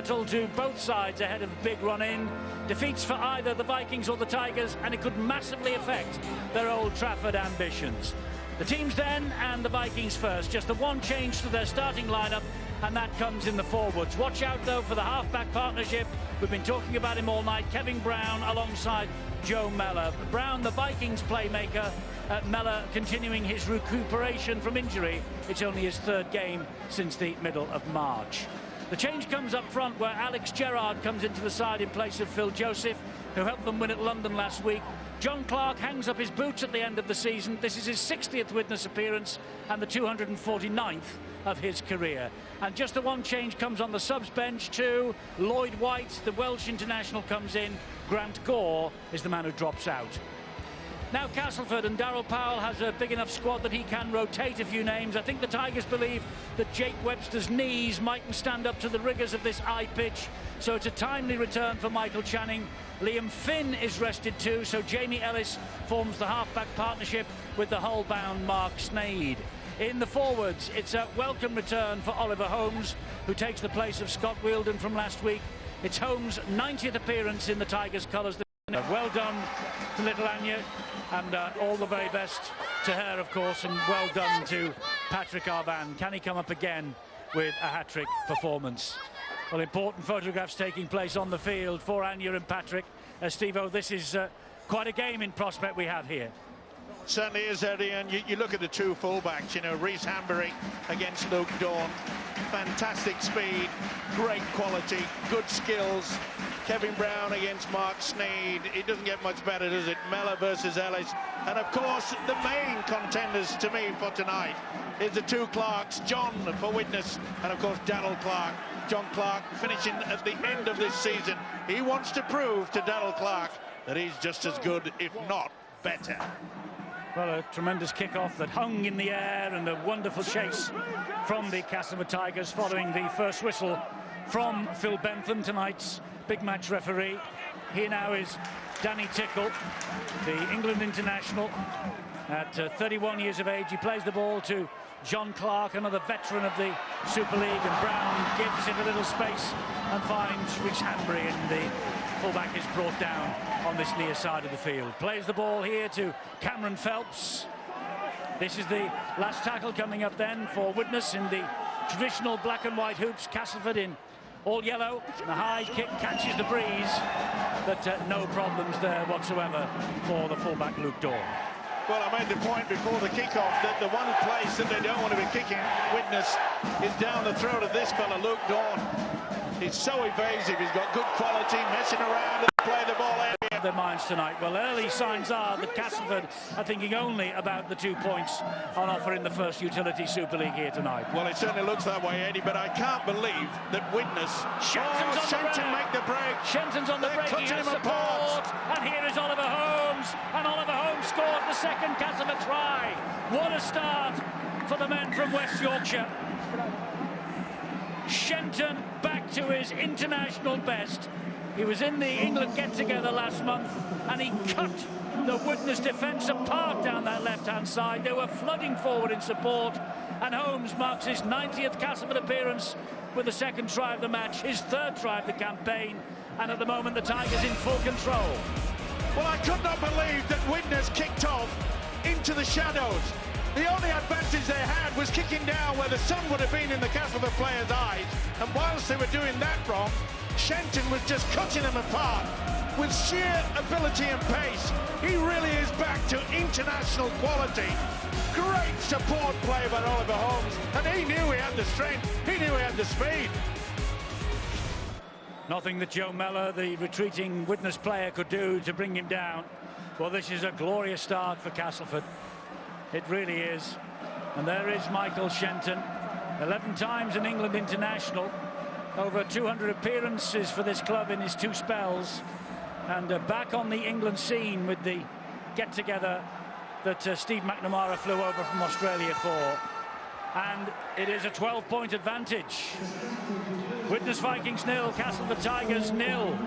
capital to both sides ahead of a big run-in. Defeats for either the Vikings or the Tigers, and it could massively affect their Old Trafford ambitions. The teams then, and the Vikings first. Just the one change to their starting lineup, and that comes in the forwards. Watch out, though, for the half-back partnership. We've been talking about him all night. Kevin Brown alongside Joe Mellor. Brown, the Vikings playmaker. Mellor continuing his recuperation from injury. It's only his third game since the middle of March. The change comes up front, where Alex Gerrard comes into the side in place of Phil Joseph, who helped them win at London last week. John Clark hangs up his boots at the end of the season. This is his 60th Widnes appearance and the 249th of his career. And just the one change comes on the subs bench too. Lloyd White, the Welsh international, comes in. Grant Gore is the man who drops out. Now Castleford, and Darryl Powell has a big enough squad that he can rotate a few names. I think the Tigers believe that Jake Webster's knees mightn't stand up to the rigours of this high pitch, so it's a timely return for Michael Channing. Liam Finn is rested too, so Jamie Ellis forms the half-back partnership with the Hull-bound Mark Sneyd. In the forwards, it's a welcome return for Oliver Holmes, who takes the place of Scott Wheeldon from last week. It's Holmes' 90th appearance in the Tigers' colours. Well done to little Anya, and all the very best to her, of course, and well done to Patrick Arvan. Can he come up again with a hat-trick performance? Well, important photographs taking place on the field for Anya and Patrick. Steve-O, this is quite a game in prospect we have here. Certainly is, Eddie, and you look at the two fullbacks, you know, Rhys Hambury against Luke Dawn. Fantastic speed, great quality, good skills. Kevin Brown against Mark Sneyd. It doesn't get much better, does it? Mellor versus Ellis. And, of course, the main contenders to me for tonight is the two Clarks, John for Widnes, and, of course, Darryl Clark. John Clark finishing at the end of this season. He wants to prove to Darryl Clark that he's just as good, if not better. Well, a tremendous kick-off that hung in the air, and a wonderful chase from the Castleford Tigers following the first whistle from Phil Bentham, tonight's big match referee. Here now is Danny Tickle, the England international, at 31 years of age. He plays the ball to John Clark, another veteran of the Super League, and Brown gives it a little space and finds Rhys Hambury, and the fullback is brought down on this near side of the field. Plays the ball here to Cameron Phelps. This is the last tackle coming up then for Widnes in the traditional black and white hoops. Castleford in all yellow. The high kick catches the breeze, but no problems there whatsoever for the fullback Luke Dawn. Well, I made the point before the kick-off that the one place that they don't want to be kicking Widnes is down the throat of this fella, Luke Dawn. He's so evasive, he's got good quality, messing around and play the ball in. Their minds tonight. Well, early signs are that Castleford are thinking only about the 2 points on offer in the first Utility Super League here tonight. Well, it certainly looks that way, Eddie, but I can't believe that Widnes... Shenton make the break. Shenton's on the break. He has support. And here is Oliver Holmes. And Oliver Holmes scored the second Castleford try. What a start for the men from West Yorkshire. Shenton back to his international best. He was in the England get-together last month, and he cut the Widnes defence apart down that left-hand side. They were flooding forward in support, and Holmes marks his 90th Castleford appearance with the second try of the match, his third try of the campaign, and at the moment the Tigers in full control. Well, I could not believe that Widnes kicked off into the shadows. The only advantage they had was kicking down where the sun would have been in the Castleford players' eyes, and whilst they were doing that wrong, Shenton was just cutting them apart with sheer ability and pace. He really is back to international quality. Great support play by Oliver Holmes, and he knew he had the strength, he knew he had the speed. Nothing that Joe Mellor, the retreating Widnes player, could do to bring him down. Well, this is a glorious start for Castleford. It really is. And there is Michael Shenton, 11 times an England international, over 200 appearances for this club in his 2 spells, and back on the England scene with the get-together that Steve McNamara flew over from Australia for. And it is a 12-point advantage. Widnes Vikings 0, Castleford Tigers 0.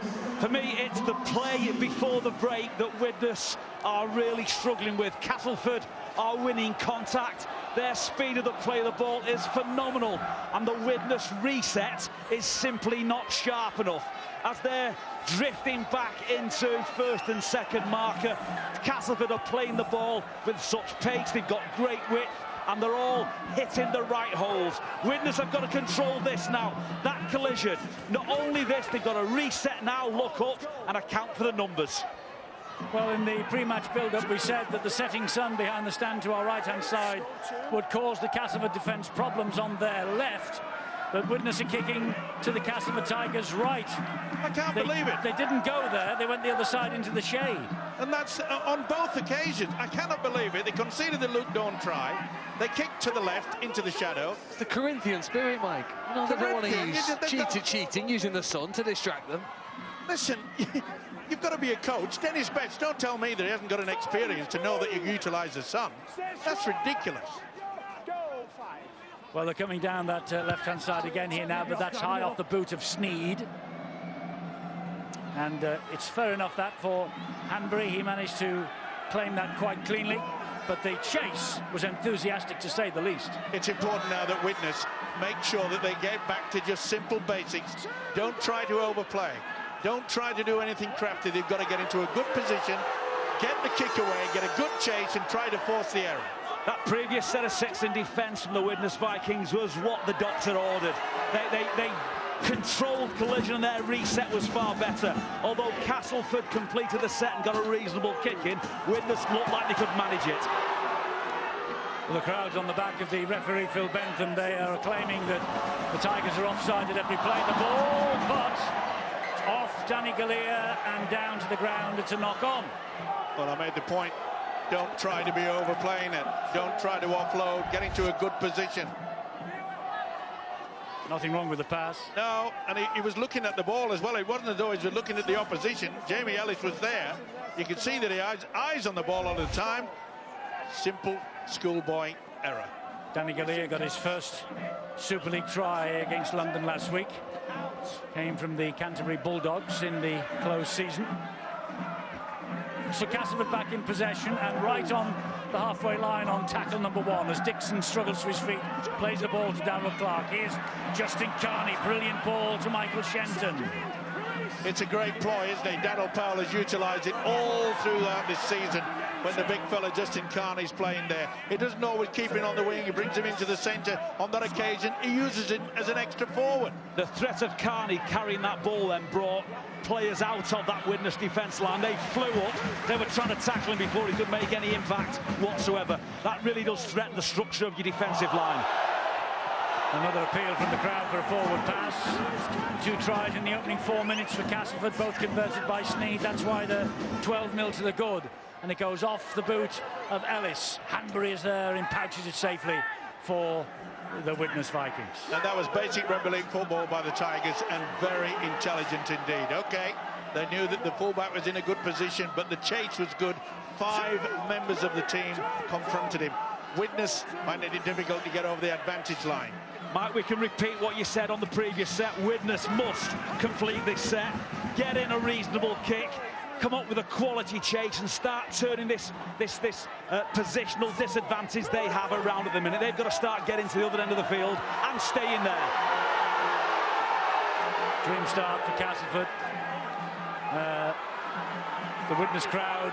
For me, it's the play before the break that Widnes are really struggling with. Castleford are winning contact, Their speed of the play of the ball is phenomenal, and the Widnes reset is simply not sharp enough. As they're drifting back into first and second marker, Castleford are playing the ball with such pace. They've got great width, and they're all hitting the right holes. Widnes have got to control this now. That collision, not only this, they've got to reset now, look up and account for the numbers. Well, in the pre-match build-up, we said that the setting sun behind the stand to our right-hand side would cause the Castleford defence problems on their left. But Widnes are kicking to the Castleford Tigers' right. I can't believe it. They didn't go there. They went the other side into the shade. And that's on both occasions. I cannot believe it. They conceded the Luke Dawn try. They kicked to the left into the shadow. It's the Corinthian spirit, Mike. You know, they don't want to use cheating, using the sun to distract them. Listen, you've got to be a coach. Dennis Betts, don't tell me that he hasn't got an experience to know that you utilise the sun. That's ridiculous. Well, they're coming down that left-hand side again here now, but that's high off the boot of Sneed. And it's fair enough that for Hanbury. He managed to claim that quite cleanly, but the chase was enthusiastic, to say the least. It's important now that Widnes make sure that they get back to just simple basics. Don't try to overplay. Don't try to do anything crafty. They've got to get into a good position, get the kick away, get a good chase, and try to force the error. That previous set of six in defence from the Widnes Vikings was what the doctor ordered. They controlled collision, and their reset was far better. Although Castleford completed the set and got a reasonable kick in, Widnes looked like they could manage it. Well, the crowd's on the back of the referee, Phil Bentham. They are claiming that the Tigers are offside at every play. The ball, but off Danny Galea and down to the ground. It's a knock-on. Well, I made the point. Don't try to be overplaying it. Don't try to offload. Get into a good position. Nothing wrong with the pass. No, and he was looking at the ball as well. It wasn't as though he was looking at the opposition. Jamie Ellis was there. You can see that he has eyes on the ball all the time. Simple schoolboy error. Danny Galea got his first Super League try against London last week. Came from the Canterbury Bulldogs in the closed season. So Castleford back in possession and right on the halfway line on tackle number one as Dixon struggles to his feet, plays the ball to Darrell Clark. Here's Justin Carney, brilliant ball to Michael Shenton. It's a great ploy, isn't it? Darrell Powell has utilised it all throughout this season when the big fella Justin Carney's playing there. He doesn't always keep him on the wing, he brings him into the centre. On that occasion, he uses it as an extra forward. The threat of Carney carrying that ball then brought players out of that Widnes defence line. They flew up, they were trying to tackle him before he could make any impact whatsoever. That really does threaten the structure of your defensive line. Another appeal from the crowd for a forward pass. 2 tries in the opening 4 minutes for Castleford, both converted by Sneed. That's why the 12-0 to the good. And it goes off the boot of Ellis. Hanbury is there and pouches it safely for the Widnes Vikings. And that was basic rugby league football by the Tigers, and very intelligent indeed. Okay, they knew that the fullback was in a good position, but the chase was good. 5 members of the team confronted him. Widnes finding it difficult to get over the advantage line. Mike, we can repeat what you said on the previous set. Widnes must complete this set, get in a reasonable kick, come up with a quality chase and start turning this positional disadvantage they have around at the minute. They've got to start getting to the other end of the field and stay in there. Dream start for Castleford. The Widnes crowd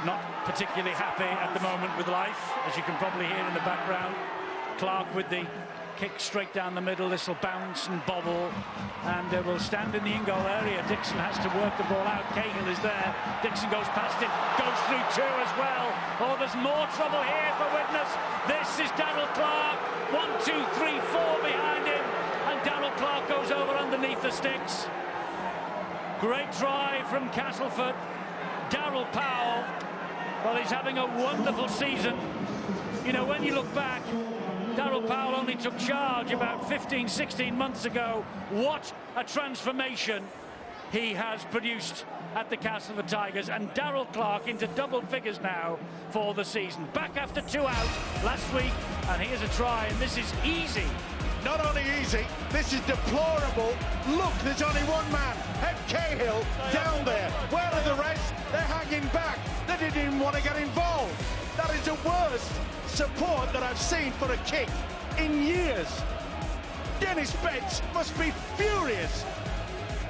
not particularly happy at the moment with life, as you can probably hear in the background. Clark with the kick straight down the middle. This will bounce and bobble, and will stand in the in-goal area. Dixon has to work the ball out. Cahill is there. Dixon goes past it, goes through 2 as well. Oh, there's more trouble here for Widnes. This is Darrell Clark. 1, 2, 3, 4 behind him, and Darrell Clark goes over underneath the sticks. Great try from Castleford. Darrell Powell, well, he's having a wonderful season. You know, when you look back, Darrell Powell only took charge about 15, 16 months ago. What a transformation he has produced at the Castleford Tigers. And Darrell Clark into double figures now for the season. Back after 2 out last week, and here's a try, and this is easy not only easy, this is deplorable. Look, there's only one man, Ed Cahill, down there. Where are the rest? They're hanging back. They didn't even want to get involved. That is the worst support that I've seen for a kick in years. Dennis Betts must be furious.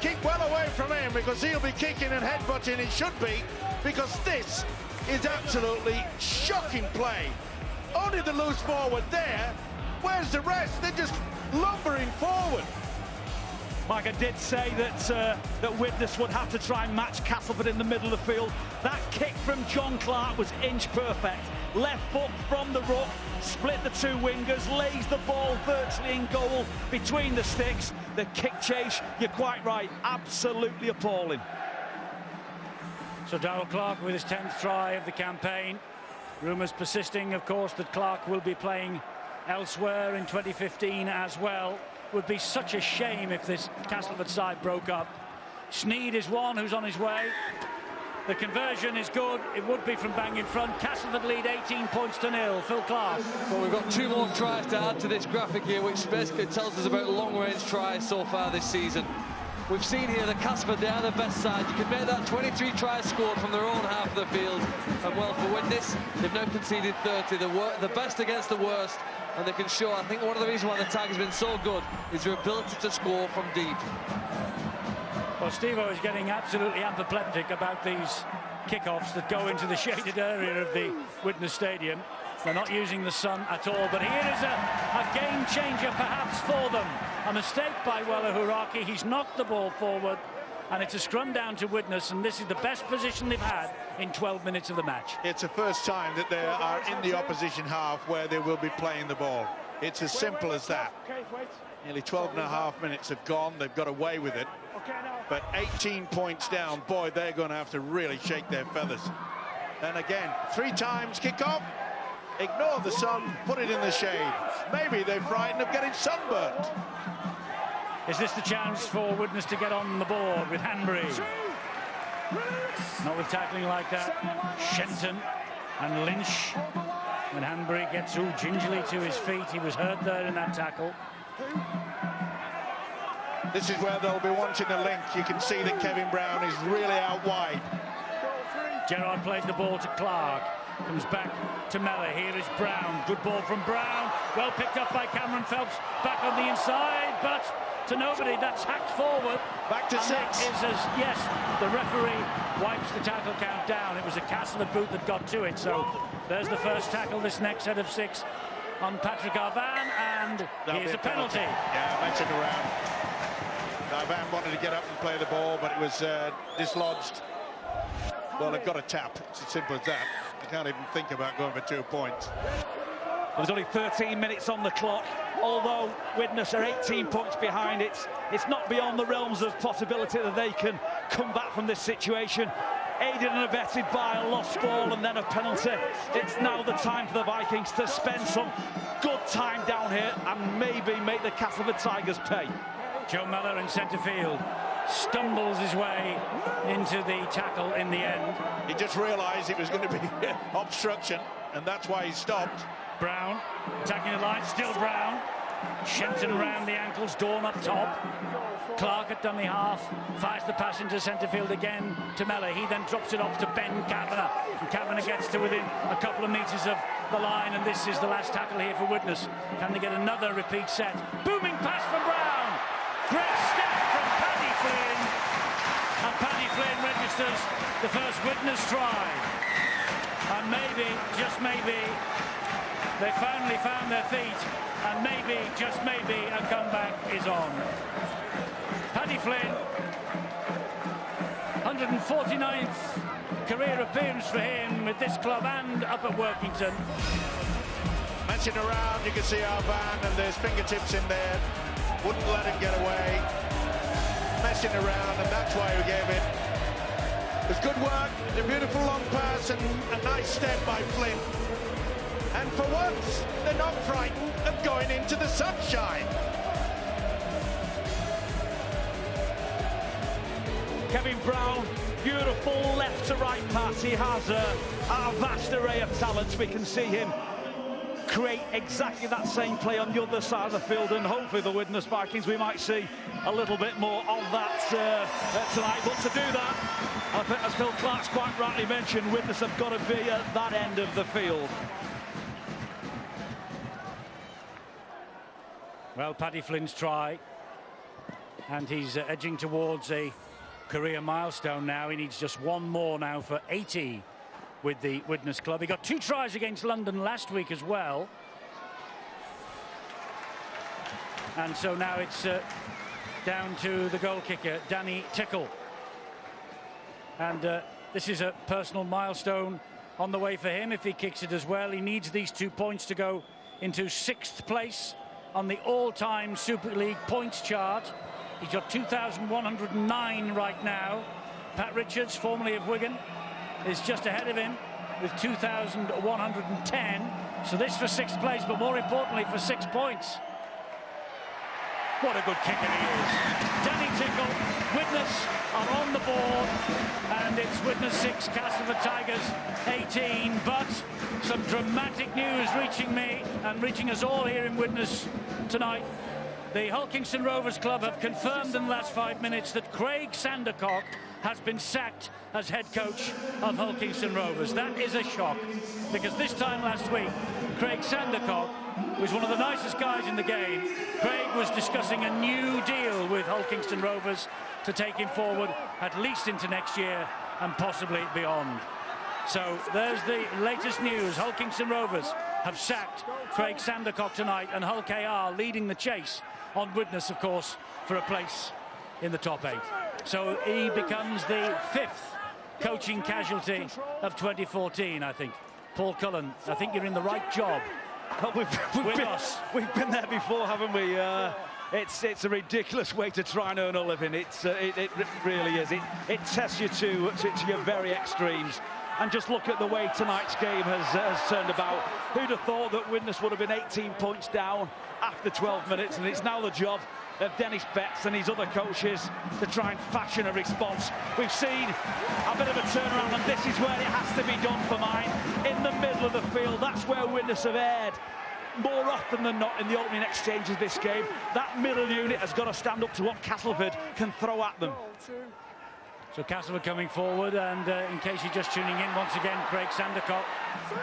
Keep well away from him because he'll be kicking and headbutting. It should be, because this is absolutely shocking play. Only the loose forward there. Where's the rest? They're just lumbering forward. Mike, I did say that Widnes would have to try and match Castleford in the middle of the field. That kick from John Clark was inch perfect. Left foot from the ruck, split the two wingers, lays the ball virtually in goal between the sticks. The kick chase, you're quite right, absolutely appalling. So Darrell Clark with his 10th try of the campaign. Rumours persisting, of course, that Clark will be playing elsewhere in 2015 as well. Would be such a shame if this Castleford side broke up. Sneed is one who's on his way. The conversion is good. It would be from bang in front. Castleford lead 18 points to 0. Phil Clark. Well, we've got 2 more tries to add to this graphic here, which basically tells us about long-range tries so far this season. We've seen here that Castleford, they are the best side. You can make that 23 tries scored from their own half of the field. And well, for Widnes, they've now conceded 30. The best against the worst. And they can show, I think one of the reasons why the tag has been so good is their ability to score from deep. Well, Steve-O is getting absolutely apoplectic about these kickoffs that go into the shaded area of the Widnes Stadium. They're not using the sun at all, but here is a game changer perhaps for them. A mistake by Wella Huraki. He's knocked the ball forward, and it's a scrum down to Widnes, and this is the best position they've had in 12 minutes of the match. It's the first time that they are in the opposition half where they will be playing the ball. It's as simple as that. Nearly 12.5 minutes have gone. They've got away with it. But 18 points down, boy, they're going to have to really shake their feathers. And again, 3 times kick-off. Ignore the sun, put it in the shade. Maybe they're frightened of getting sunburnt. Is this the chance for Widnes to get on the board with Hanbury? Not with tackling like that. Shenton and Lynch. When Hanbury gets all gingerly to his feet, he was hurt there in that tackle. This is where they'll be wanting a link. You can see that Kevin Brown is really out wide. Gerard plays the ball to Clark. Comes back to Mellor. Here is Brown. Good ball from Brown. Well picked up by Cameron Phelps. Back on the inside, but to nobody. That's hacked forward. Back to 6. Yes, the referee wipes the tackle count down. It was a Castleford boot that got to it. So there's the first tackle, this next set of 6 on Patrick Arvan, and here's a penalty. Yeah, mentioned around. Arvan wanted to get up and play the ball, but it was dislodged. Well, they've got a tap. It's as simple as that. You can't even think about going for 2 points. There's only 13 minutes on the clock. Although Widnes are 18 points behind, it's not beyond the realms of possibility that they can come back from this situation. Aided and abetted by a lost ball and then a penalty. It's now the time for the Vikings to spend some good time down here and maybe make the Castleford Tigers pay. Joe Mellor in centre field stumbles his way into the tackle in the end. He just realised it was going to be obstruction, and that's why he stopped. Brown attacking the line, still Brown. Shenton around the ankles, Dawn up top. Clark at dummy half, fires the pass into centre field again to Mellor. He then drops it off to Ben Kavanagh. And Kavanagh gets to within a couple of metres of the line, and this is the last tackle here for Widnes. Can they get another repeat set? Booming pass from Brown. Great step from Paddy Flynn. And Paddy Flynn registers the first Widnes try. And maybe, just maybe, they finally found their feet, and maybe, just maybe, a comeback is on. Paddy Flynn, 149th career appearance for him with this club and up at Workington. Messing around, you can see Arvan, and there's fingertips in there. Wouldn't let him get away. Messing around, and that's why he gave it. It was good work, a beautiful long pass, and a nice step by Flynn. And for once, they're not frightened of going into the sunshine. Kevin Brown, beautiful left to right pass. He has a vast array of talents. We can see him create exactly that same play on the other side of the field, and hopefully the Widnes Vikings, we might see a little bit more of that tonight. But to do that, as Phil Clark's quite rightly mentioned, Widnes have got to be at that end of the field. Well, Paddy Flynn's try, and he's edging towards a career milestone now. He needs just one more now for 80 with the Widnes club. He got 2 tries against London last week as well. And so now it's down to the goal kicker, Danny Tickle. And this is a personal milestone on the way for him if he kicks it as well. He needs these 2 points to go into 6th place on the all-time Super League points chart. He's got 2,109 right now. Pat Richards, formerly of Wigan, is just ahead of him with 2,110. So this for 6th place, but more importantly for 6 points. What a good kicker he is. Danny Tickle, Widnes are on the board, and it's Widnes 6, Castleford Tigers 18. But some dramatic news reaching me and reaching us all here in Widnes tonight. The Hull Kingston Rovers club have confirmed in the last 5 minutes that Craig Sandercock has been sacked as head coach of Hull Kingston Rovers. That is a shock, because this time last week, Craig Sandercock was one of the nicest guys in the game. Craig was discussing a new deal with Hull Kingston Rovers to take him forward at least into next year and possibly beyond. So there's the latest news. Hull Kingston Rovers have sacked Craig Sandercock tonight, and Hull KR leading the chase on Widnes, of course, for a place in the top 8. So he becomes the 5th coaching casualty of 2014, I think. Paul Cullen, I think you're in the right job. Well, we've been there before, haven't we? It's a ridiculous way to try and earn a living. It really is. It tests you to your very extremes. And just look at the way tonight's game has turned about. Who'd have thought that Widnes would have been 18 points down after 12 minutes, and it's now the job of Dennis Betts and his other coaches to try and fashion a response. We've seen a bit of a turnaround, and this is where it has to be done for mine. In the middle of the field, that's where Widnes have erred more often than not in the opening exchanges of this game. That middle unit has got to stand up to what Castleford can throw at them. So Castleford coming forward, and in case you're just tuning in, once again, Craig Sandercock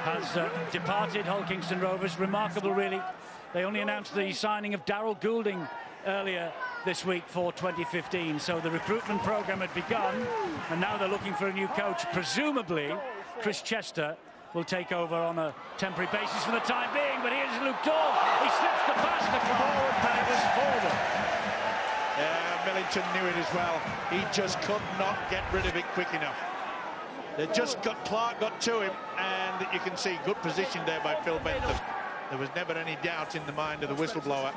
has departed Hull Kingston Rovers. Remarkable, really. They only announced the signing of Darryl Goulding earlier this week for 2015. So the recruitment programme had begun, and now they're looking for a new coach. Presumably, Chris Chester will take over on a temporary basis for the time being. But here's Luke Dawn. He slips the pass to forward, and it was forward. Yeah, Millington knew it as well. He just could not get rid of it quick enough. Clark got to him, and you can see good position there by Phil Bentham. There was never any doubt in the mind of the whistleblower.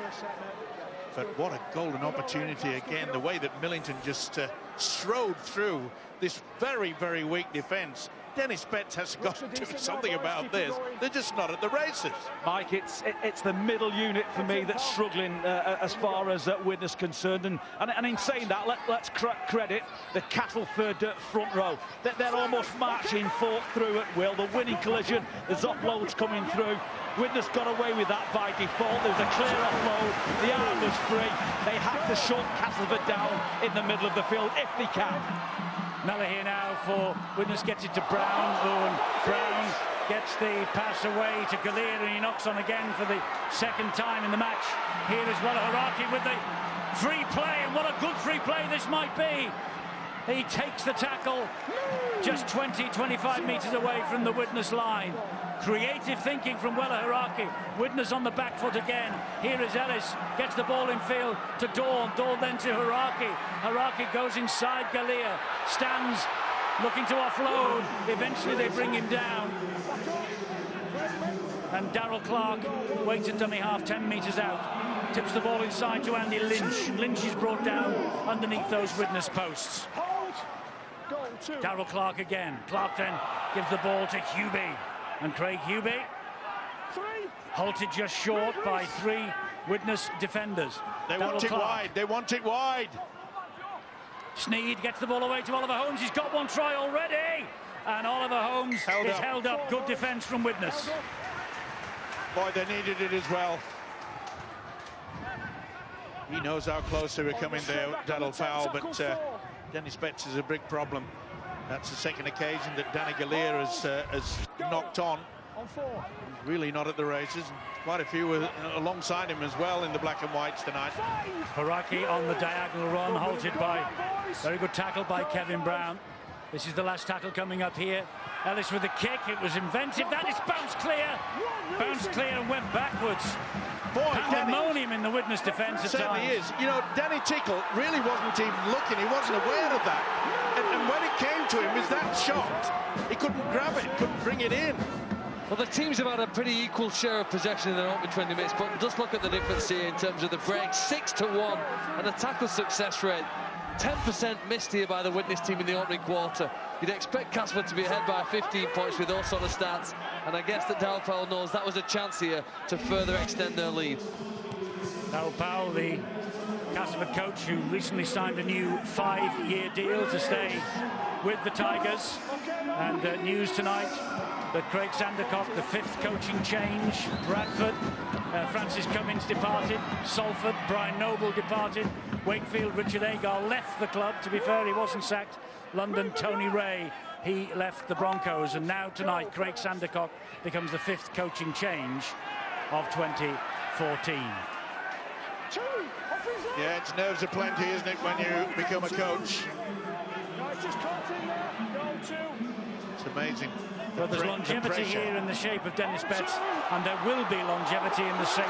But what a golden opportunity again, the way that Millington just strode through this very, very weak defence. Dennis Betts has got to do something about this. They're just not at the races. Mike, it's the middle unit for me that's struggling as far as Widnes concerned. And in saying that, let's credit the Castleford front row. They're almost marching through at will. The winning collision, there's offloads coming through. Widnes got away with that by default. There was a clear offload. The arm was free. They had to shut Castleford down in the middle of the field if they can. Mellor here now for Widnes, gets it to Brown. Owen Brown gets the pass away to Galea, and he knocks on again for the 2nd time in the match. Here is Haraki with the free play, and what a good free play this might be. He takes the tackle just 20-25 metres away from the Widnes line. Creative thinking from Haraki. Widnes on the back foot again. Here is Ellis, gets the ball in field to Dawn. Dawn then to Haraki. Haraki goes inside Galea, stands looking to offload. Eventually they bring him down. And Darryl Clark waits at dummy half, 10 metres out. Tips the ball inside to Andy Lynch. Lynch is brought down underneath those Widnes posts. Darryl Clark again. Clark then gives the ball to Hubie. And Craig Hubie halted just short by 3 Widnes defenders. They want it wide. They want it wide. Sneed gets the ball away to Oliver Holmes. He's got 1 try already. And Oliver Holmes is held up. Good defence from Widnes. Boy, they needed it as well. He knows how close they were coming there, Daryl Powell, but Dennis Betts is a big problem. That's the second occasion that Danny Gallier has knocked on. He's really not at the races. Quite a few were alongside him as well in the black and whites tonight. Haraki on the diagonal run, halted by very good tackle by Kevin Brown. This is the last tackle coming up here. Ellis with the kick. It was inventive. That is bounced clear and went backwards. Boy, pandemonium in the Widnes defence at certainly times. is. You know, Danny Tickle really wasn't even looking. He wasn't aware of that. And when it came to him, he was that shocked. He couldn't grab it, couldn't bring it in. Well, the teams have had a pretty equal share of possession in their opening 20 minutes, but just look at the difference here in terms of the break. 6-1 and the tackle success rate. 10% missed here by the Widnes team in the opening quarter. You'd expect Castleford to be ahead by 15 points with those sort of stats, and I guess that Daryl Powell knows that was a chance here to further extend their lead. Daryl Powell, the Castleford coach who recently signed a new 5-year deal to stay with the Tigers, and news tonight that Craig Sandercock, the 5th coaching change. Bradford, Francis Cummins departed. Salford, Brian Noble departed. Wakefield, Richard Agar left the club. To be fair, he wasn't sacked. London, Tony Ray, he left the Broncos. And now tonight, Craig Sandercock becomes the 5th coaching change of 2014. Yeah, it's nerves aplenty, isn't it, when you become a coach? It's amazing. But there's longevity here in the shape of Dennis Betts, and there will be longevity in the shape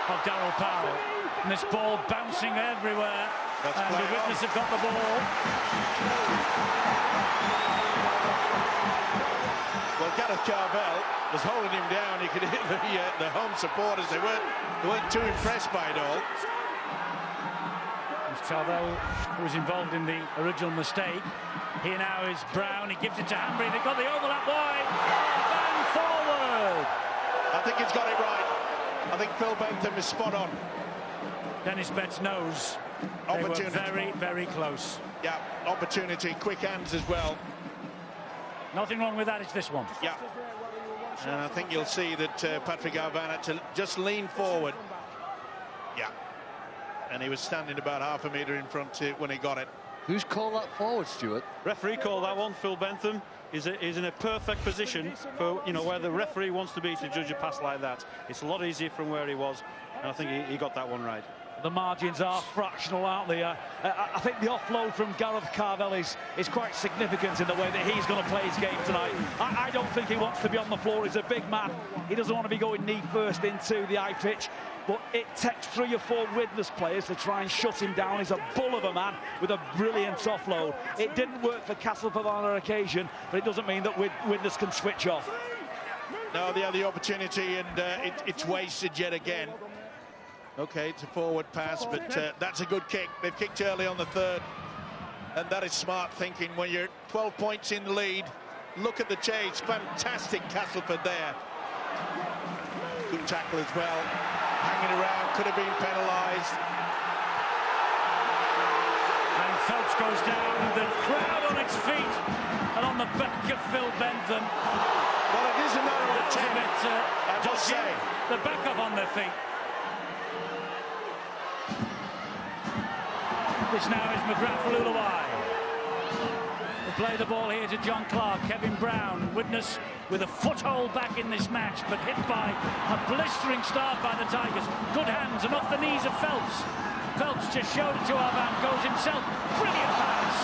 of Daryl Powell. And this ball bouncing everywhere, and the Widnes have got the ball. Well, Gareth Carvel was holding him down. You could hear the home supporters. They weren't too impressed by it all. Carvel, who was involved in the original mistake. Here now is Brown. He gives it to Hanbury. They've got the overlap wide. And forward. I think he's got it right. I think Phil Bentham is spot on. Dennis Betts knows they were very, very close. Yeah, opportunity, quick hands as well. Nothing wrong with that. It's this one. Yeah. And I think you'll see that Patrick Arvan had to just lean forward. Yeah. And he was standing about half a metre in front when he got it. Who's called that forward, Stuart? Referee called that one. Phil Bentham is in a perfect position for, you know, where the referee wants to be to judge a pass like that. It's a lot easier from where he was, and I think he got that one right. The margins are fractional, aren't they? I think the offload from Gareth Carvel is quite significant in the way that he's going to play his game tonight. I don't think he wants to be on the floor. He's a big man. He doesn't want to be going knee first into the high pitch. But it takes 3 or 4 Widnes players to try and shut him down. He's a bull of a man with a brilliant offload. It didn't work for Castleford on an occasion, but it doesn't mean that Widnes can switch off. No, they had the opportunity, and it's wasted yet again. Okay, it's a forward pass, but that's a good kick. They've kicked early on the 3rd, and that is smart thinking. When you're 12 points in the lead, look at the chase. Fantastic Castleford there. Good tackle as well. Hanging around, could have been penalised. And Phelps goes down, the crowd on its feet, and on the back of Phil Bentham. Well, it is a matter of attempt, I must say. They're back up on their feet. This now is McGrath Lulawai. They play the ball here to John Clark. Kevin Brown, Widnes with a foothold back in this match, but hit by a blistering start by the Tigers. Good hands and off the knees of Phelps. Phelps just showed it to Arvan, goes himself. Brilliant pass.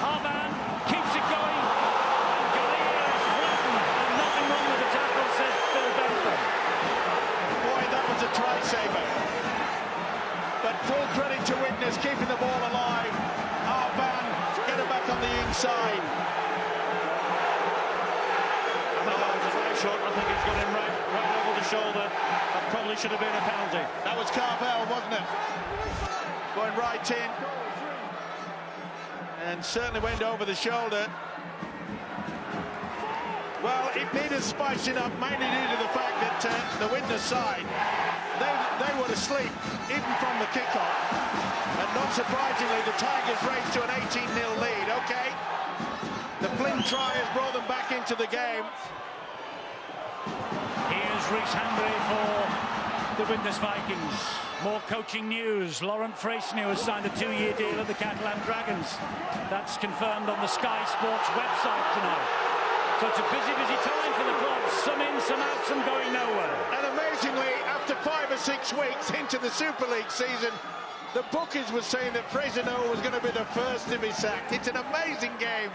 Arvan keeps it going. And Gallier is flattened. And nothing wrong with the tackle, says Phil Bentham. Boy, that was a try-saver. But full credit to Widnes, keeping the ball alive. Arvan, get it back on the inside. Short, I think he's got him right over the shoulder. That probably should have been a penalty. That was Carvel, wasn't it? Going right in. And certainly went over the shoulder. Well, it needed spicing up, mainly due to the fact that the Widnes side, they were asleep, even from the kickoff. And not surprisingly, the Tigers raced to an 18-0 lead, okay? The Flynn try has brought them back into the game. Here's goes Rhys Hanbury for the Widnes Vikings. More coaching news. Laurent Freycinet has signed a 2-year deal at the Catalan Dragons. That's confirmed on the Sky Sports website tonight. So it's a busy, busy time for the clubs. Some in, some out, some going nowhere. And amazingly, after 5 or 6 weeks into the Super League season, the bookies were saying that Freycinet was going to be the first to be sacked. It's an amazing game.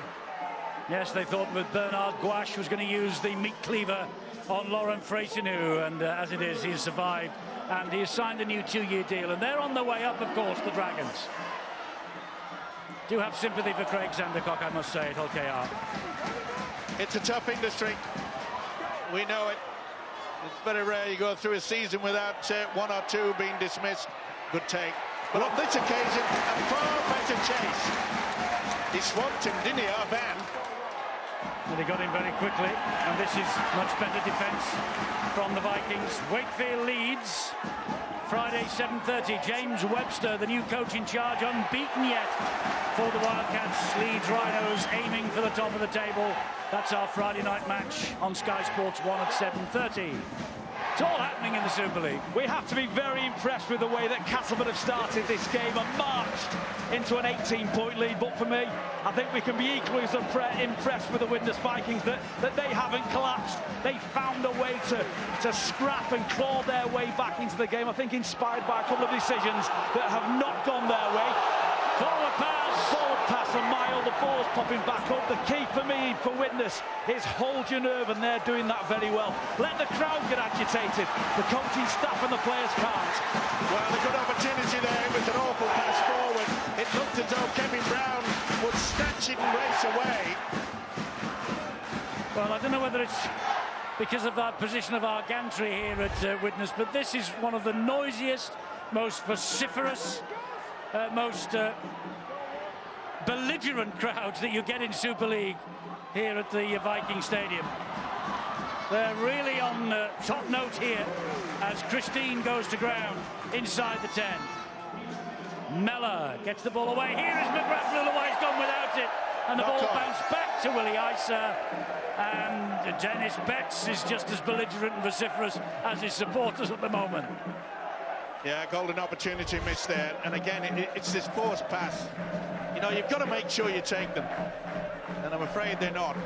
Yes, they thought that Bernard Gouache was going to use the meat cleaver on Laurent Freycinet, and as it is, he has survived, and he has signed a new 2-year deal, and they're on their way up, of course, the Dragons. Do have sympathy for Craig Sandercock, I must say, at OKR. It's a tough industry. We know it. It's very rare you go through a season without 1 or 2 being dismissed. Good take. But on this occasion, a far better chase. He swamped him, didn't he, our van? And he got him very quickly, and this is much better defence from the Vikings. Wakefield leads. Friday, 7:30. James Webster, the new coach in charge, unbeaten yet for the Wildcats. Leeds Rhinos aiming for the top of the table. That's our Friday night match on Sky Sports 1 at 7:30. It's all happening in the Super League. We have to be very impressed with the way that Castleford have started this game and marched into an 18-point lead. But for me, I think we can be equally as impressed with the Widnes Vikings that they haven't collapsed. They found a way to scrap and claw their way back into the game. I think inspired by a couple of decisions that have not gone their way. Forward pass a mile, the ball's popping back up. The key for me for Widnes is hold your nerve, and they're doing that very well. Let the crowd get agitated. The coaching staff and the players can't. Well, a good opportunity there with an awful pass forward. It looked as though Kevin Brown would snatch it and race away. Well, I don't know whether it's because of our position of our gantry here at Widnes, but this is one of the noisiest, most vociferous, most belligerent crowds that you get in Super League here at the Viking Stadium. They're really on top note here as Christine goes to ground inside the 10. Mellor gets the ball away. Here is McGrath, otherwise gone without it. And the ball bounced back to Willie Isa. And Dennis Betts is just as belligerent and vociferous as his supporters at the moment. Yeah, golden opportunity missed there. And again, it's this forced pass. You know, you've got to make sure you take them. And I'm afraid they're not.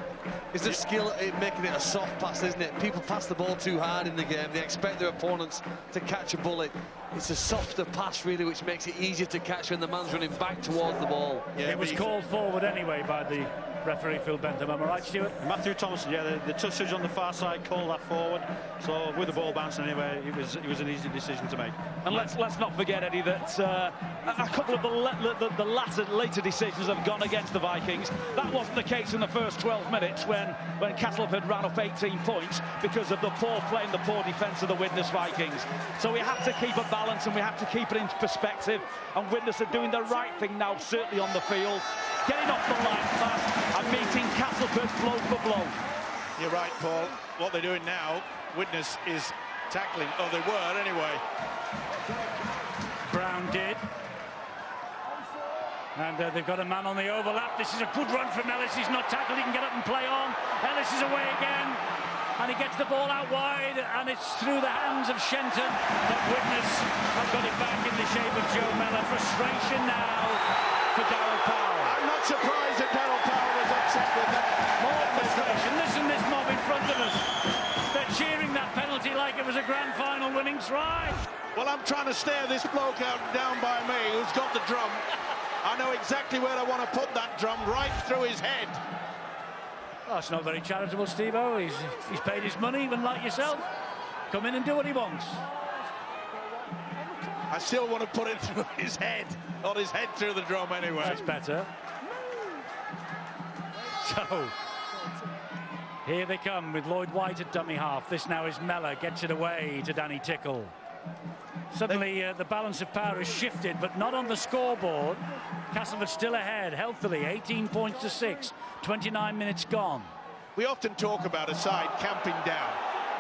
It's the skill in making it a soft pass, isn't it? People pass the ball too hard in the game. They expect their opponents to catch a bullet. It's a softer pass, really, which makes it easier to catch when the man's running back towards the ball. Yeah, it was called forward anyway by the referee, Phil Bentham. Am I right, Stuart? Matthew Thompson, yeah, the touchage on the far side called that forward. So with the ball bouncing anyway, it was an easy decision to make. And let's not forget, Eddie, that a couple of the later decisions have gone against the Vikings. That wasn't the case in the first 12 minutes when Castleford ran up 18 points because of the poor play and the poor defence of the Widnes Vikings. So we have to keep a balance and we have to keep it in perspective. And Widnes are doing the right thing now, certainly on the field. Getting off the line fast and meeting Castleford blow for blow. You're right, Paul. What they're doing now, Widnes is tackling. Oh, they were anyway. Brown did. And they've got a man on the overlap. This is a good run from Ellis. He's not tackled. He can get up and play on. Ellis is away again. And he gets the ball out wide. And it's through the hands of Shenton. But Widnes have got it back in the shape of Joe Mellor. Frustration now for Darryl Powell. I'm not surprised that Darryl Powell was upset with that. More frustration. Listen, this mob in front of us. They're cheering that penalty like it was a grand final winning try. Well, I'm trying to stare this bloke out down by me who's got the drum. I know exactly where I want to put that drum, right through his head. Well, it's not very charitable, Steve-O. He's paid his money, even like yourself. Come in and do what he wants. I still want to put it through his head. Not his head through the drum anyway. That's better. So, here they come with Lloyd White at dummy half. This now is Mellor, gets it away to Danny Tickle. Suddenly the balance of power has shifted, but not on the scoreboard. Castleford still ahead, healthily, 18 points to 6, 29 minutes gone. We often talk about a side camping down.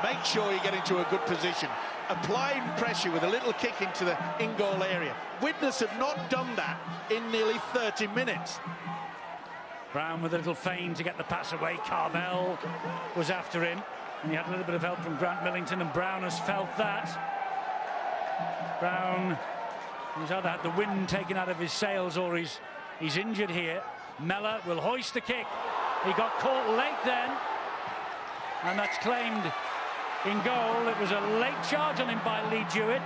Make sure you get into a good position. Applying pressure with a little kick into the in-goal area. Widnes have not done that in nearly 30 minutes. Brown with a little feint to get the pass away. Carvel was after him. And he had a little bit of help from Grant Millington, and Brown has felt that. Brown, he's either had the wind taken out of his sails or he's injured here. Mellor will hoist the kick. He got caught late then, and that's claimed in goal. It was a late charge on him by Lee Jewett.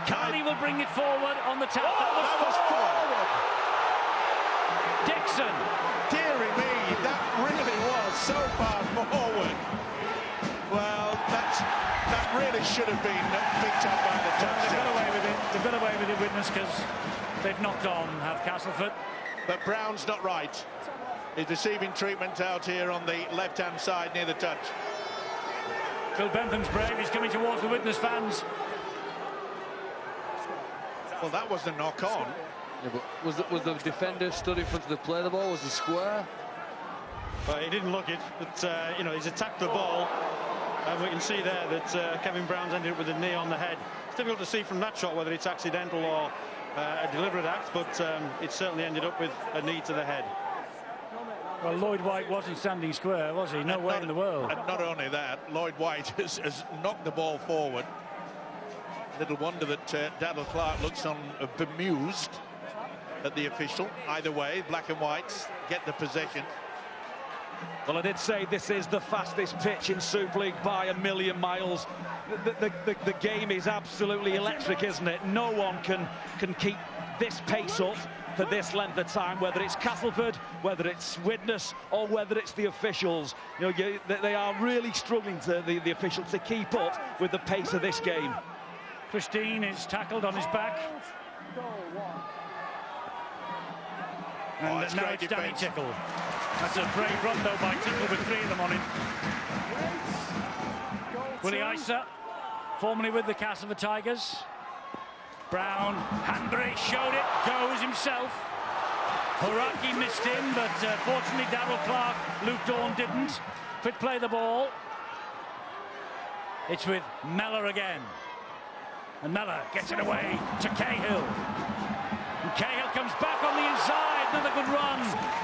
Carney will bring it forward on the tap. That was forward. Dixon. Deary me, that really was so far forward. Well, that really should have been picked up by the touch. They've got away with it. They've got away with it, Widnes, because they've knocked on, have Castleford. But Brown's not right. He's receiving treatment out here on the left-hand side near the touch. Phil Bentham's brave. He's coming towards the Widnes fans. Well, that was the knock-on. Yeah, but was the defender stood in front of the play? The ball was the square. Well, he didn't look it, but you know, he's attacked the ball, and we can see there that Kevin Brown's ended up with a knee on the head. It's difficult to see from that shot whether it's accidental or a deliberate act, but it certainly ended up with a knee to the head. Well, Lloyd White wasn't standing square, was he? No way in the world. And not only that, Lloyd White has knocked the ball forward. Little wonder that Daryl Clark looks on bemused at the official. Either way, black and whites get the possession. Well, I did say this is the fastest pitch in Super League by a million miles. The game is absolutely electric, isn't it? No one can keep this pace up for this length of time, whether it's Castleford, whether it's Widnes, or whether it's the officials. You know, they are really struggling, the officials, to keep up with the pace of this game. Christine is tackled on his back. And now it's Danny Tickle. That's a brave run, though, by Tickle with 3 of them on him. Willie Isa, formerly with the Castleford Tigers. Brown, Hanbury showed it, goes himself. Horaki missed him, but fortunately Daryl Clark, Luke Dawn didn't. Could play the ball. It's with Mellor again. And Mellor gets it away to Cahill. And Cahill comes back on the inside. Another good run.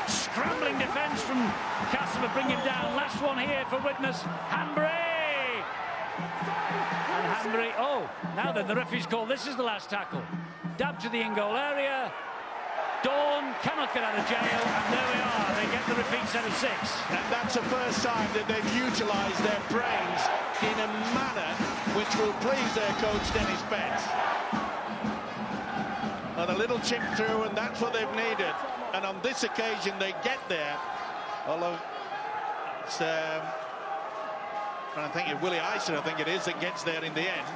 Scrambling defence from Castleford, bring him down. Last one here for Widnes. Hanbury! And Hanbury, oh, now then the referee's call. This is the last tackle. Dab to the in-goal area. Dawn cannot get out of jail, and there we are. They get the repeat set of 6. And that's the first time that they've utilised their brains in a manner which will please their coach, Dennis Betts. And a little chip through, and that's what they've needed. And on this occasion, they get there. Although it's, I think Willie Isa, I think it is, that gets there in the end.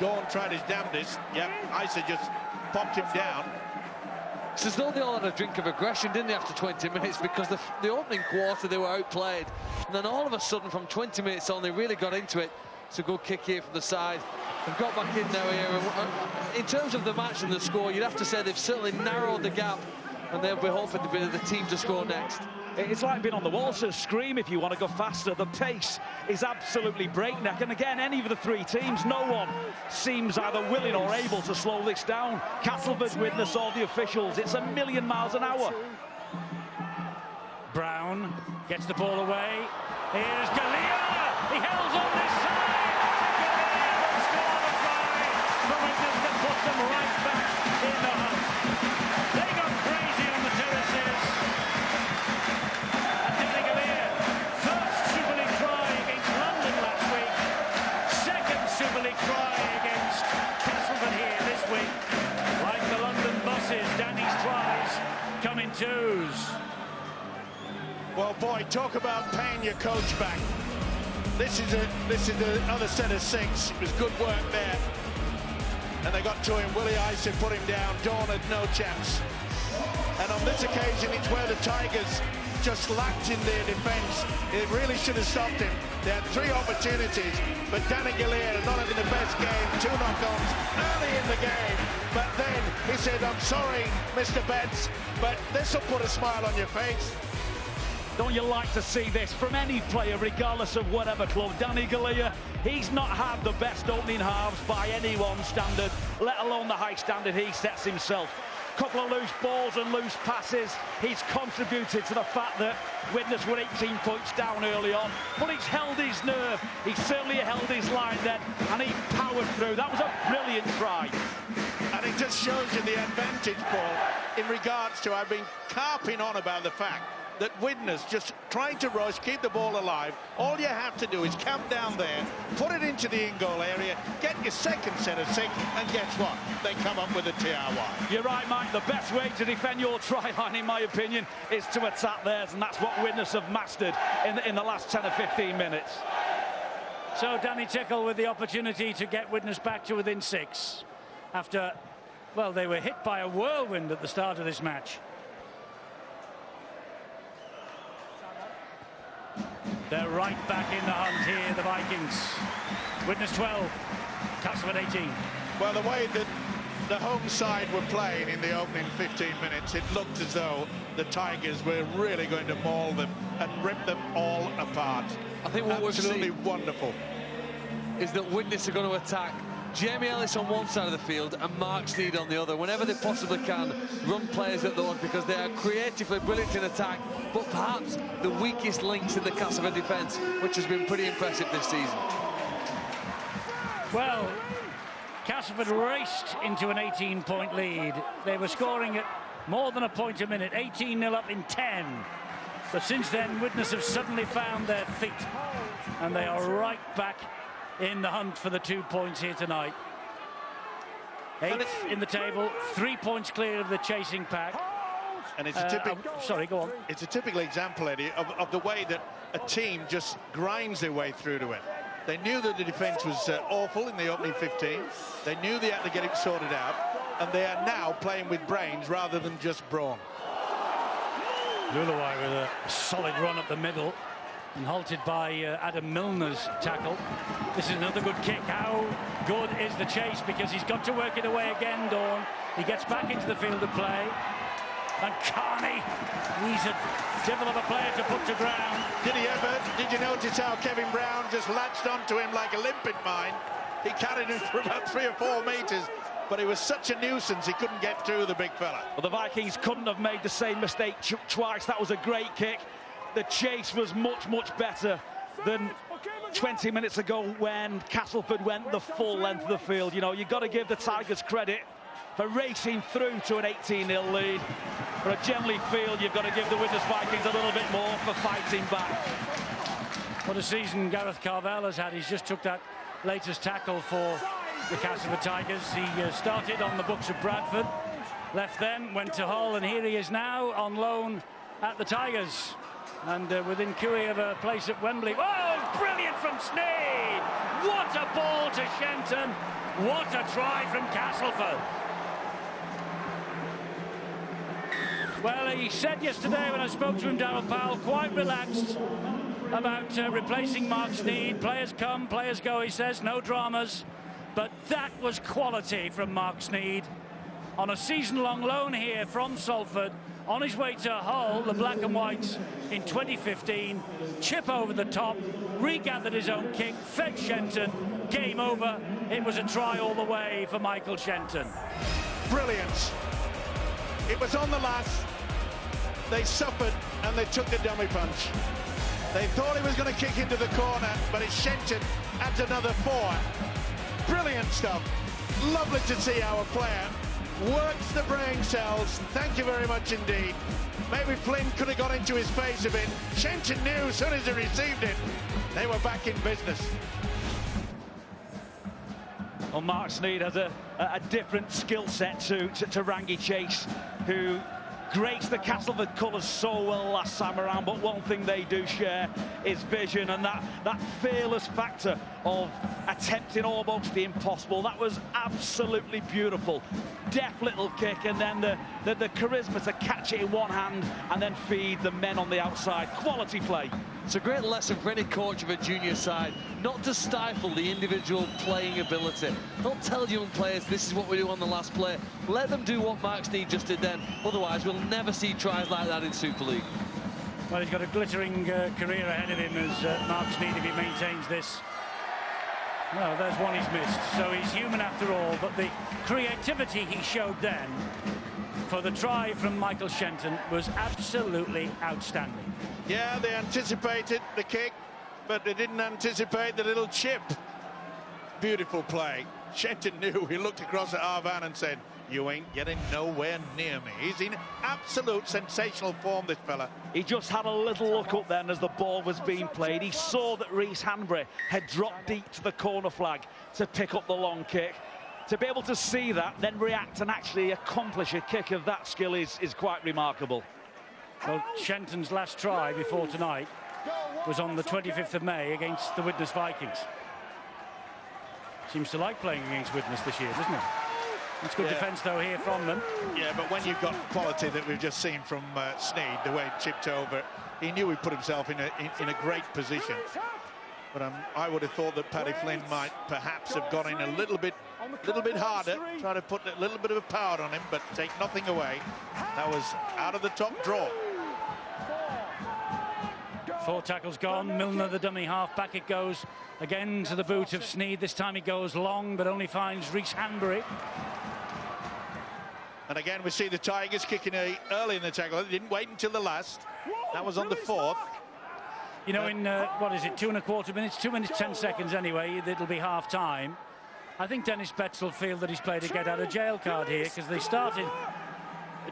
Dawn tried his damnedest. Yep, Isa just popped him down. It's as though they all had a drink of aggression, didn't they, after 20 minutes, because the opening quarter they were outplayed, and then all of a sudden from 20 minutes on they really got into it. It's a good kick here from the side. They've got back in now here. And in terms of the match and the score, you'd have to say they've certainly narrowed the gap, and they'll be hoping to be the team to score next. It's like being on the wall, so scream if you want to go faster. The pace is absolutely breakneck. And again, any of the 3 teams, no one seems either willing or able to slow this down. Castleford, Widnes, all the officials. It's a million miles an hour. Brown gets the ball away. Here's Galea. He held on this side. Galea will score the try for Widnes that puts them right back in the hunt. They got crazy on the terraces. Super League try against Castleford here this week. Like the London buses, Danny's tries come in 2s. Well, boy, talk about paying your coach back. This is another set of 6. It was good work there. And they got to him. Willie Isa put him down. Dawn had no chance. And on this occasion, it's where the Tigers just lacked in their defence. It really should have stopped him. They had 3 opportunities, but Danny Galea not having the best game, 2 knock-ons early in the game. But then he said, I'm sorry, Mr. Betts, but this will put a smile on your face. Don't you like to see this from any player, regardless of whatever club? Danny Galea, he's not had the best opening halves by anyone's standard, let alone the high standard he sets himself. couple of loose balls and loose passes. He's contributed to the fact that Widnes were 18 points down early on, but he's held his nerve. He certainly held his line then, and he powered through. That was a brilliant try. And it just shows you the advantage, Paul, in regards to, I've been carping on about the fact that Widnes just trying to rush, keep the ball alive. All you have to do is camp down there, put it into the in-goal area, get your second set of 6, and guess what? They come up with a TRY. You're right, Mike. The best way to defend your try line, in my opinion, is to attack theirs, and that's what Widnes have mastered in the last 10 or 15 minutes. So Danny Tickle with the opportunity to get Widnes back to within 6 after, well, they were hit by a whirlwind at the start of this match. They're right back in the hunt here, the Vikings. Widnes 12, Castleford 18. Well, the way that the home side were playing in the opening 15 minutes, it looked as though the Tigers were really going to maul them and rip them all apart. I think what absolutely we've seen wonderful is that Widnes are going to attack Jamie Ellis on one side of the field and Mark Sneed on the other, whenever they possibly can, run players at those, because they are creatively brilliant in attack, but perhaps the weakest links in the Castleford defence, which has been pretty impressive this season. Well, Castleford raced into an 18-point lead. They were scoring at more than a point a minute, 18-0 up in 10. But since then, Widnes have suddenly found their feet, and they are right back in the hunt for the 2 points here tonight. 8th in the table, 3 points clear of the chasing pack. And it's a typical, sorry, go on. It's a typical example, Eddie, of the way that a team just grinds their way through to it. They knew that the defence was awful in the opening 15. They knew they had to get it sorted out, and they are now playing with brains rather than just brawn. Lulawai with a solid run up the middle, and halted by Adam Milner's tackle. This is another good kick. How good is the chase? Because he's got to work it away again, Dawn. He gets back into the field of play. And Carney, he's a devil of a player to put to ground. Did you notice how Kevin Brown just latched onto him like a limpet mine? He carried him for about 3 or 4 metres, but he was such a nuisance he couldn't get through the big fella. Well, the Vikings couldn't have made the same mistake twice. That was a great kick. The chase was much, much better than 20 minutes ago when Castleford went the full length of the field. You know, you've got to give the Tigers credit for racing through to an 18-0 lead. But I generally feel you've got to give the Widnes Vikings a little bit more for fighting back. What a season Gareth Carvel has had. He's just took that latest tackle for the Castleford Tigers. He started on the books of Bradford, left them, went to Hull, and here he is now on loan at the Tigers. And within cooey of a place at Wembley. Oh, brilliant from Sneed! What a ball to Shenton! What a try from Castleford! Well, he said yesterday when I spoke to him, Darryl Powell, quite relaxed about replacing Mark Sneed. Players come, players go, he says, no dramas. But that was quality from Mark Sneed. On a season-long loan here from Salford, on his way to Hull, the Black and Whites in 2015, chip over the top, regathered his own kick, fed Shenton, game over. It was a try all the way for Michael Shenton. Brilliant. It was on the last. They suffered and they took the dummy punch. They thought he was going to kick into the corner, but it's Shenton adds another 4. Brilliant stuff. Lovely to see our player works the brain cells. Thank you very much indeed. Maybe Flynn could have got into his face a bit. Shenton knew as soon as he received it, they were back in business. Well, Mark Sneed has a different skill set to Rangi Chase, who graced the Castleford colours so well last time around, but one thing they do share is vision, and that fearless factor of attempting almost the impossible. That was absolutely beautiful. Deft little kick, and then the charisma to catch it in one hand and then feed the men on the outside. Quality play. It's a great lesson for any coach of a junior side, not to stifle the individual playing ability. Don't tell young players this is what we do on the last play. Let them do what Mark Sneed just did then. Otherwise, we'll never see tries like that in Super League. Well, he's got a glittering career ahead of him as Mark Sneed, if he maintains this. No, there's one he's missed. So he's human after all, but the creativity he showed then for the try from Michael Shenton was absolutely outstanding. Yeah, they anticipated the kick, but they didn't anticipate the little chip. Beautiful play. Shenton knew. He looked across at Arvan and said, "You ain't getting nowhere near me." He's in absolute sensational form, this fella. He just had a little look up then as the ball was being played. He saw that Rhys Hanbury had dropped deep to the corner flag to pick up the long kick. To be able to see that, then react and actually accomplish a kick of that skill is quite remarkable. Well, Shenton's last try before tonight was on the 25th of May against the Widnes Vikings. Seems to like playing against Widnes this year, doesn't it? It's good defence, though, here from them. Yeah, but when you've got quality that we've just seen from Sneed, the way he chipped over, he knew he put himself in a great position. But I would have thought that Paddy Flynn might perhaps have gone in a little bit harder, try to put a little bit of a power on him, but take nothing away. That was out of the top draw. 4 tackles gone. Milner, the dummy half, back it goes again to the boot of Sneed. This time he goes long, but only finds Rhys Hanbury. And again, we see the Tigers kicking early in the tackle. They didn't wait until the last. That was on the 4th. You know, in, what is it, 2¼ minutes? 2 minutes, 10 seconds anyway. It'll be half-time. I think Dennis Betts will feel that he's played a get-out-of-jail card here, because they started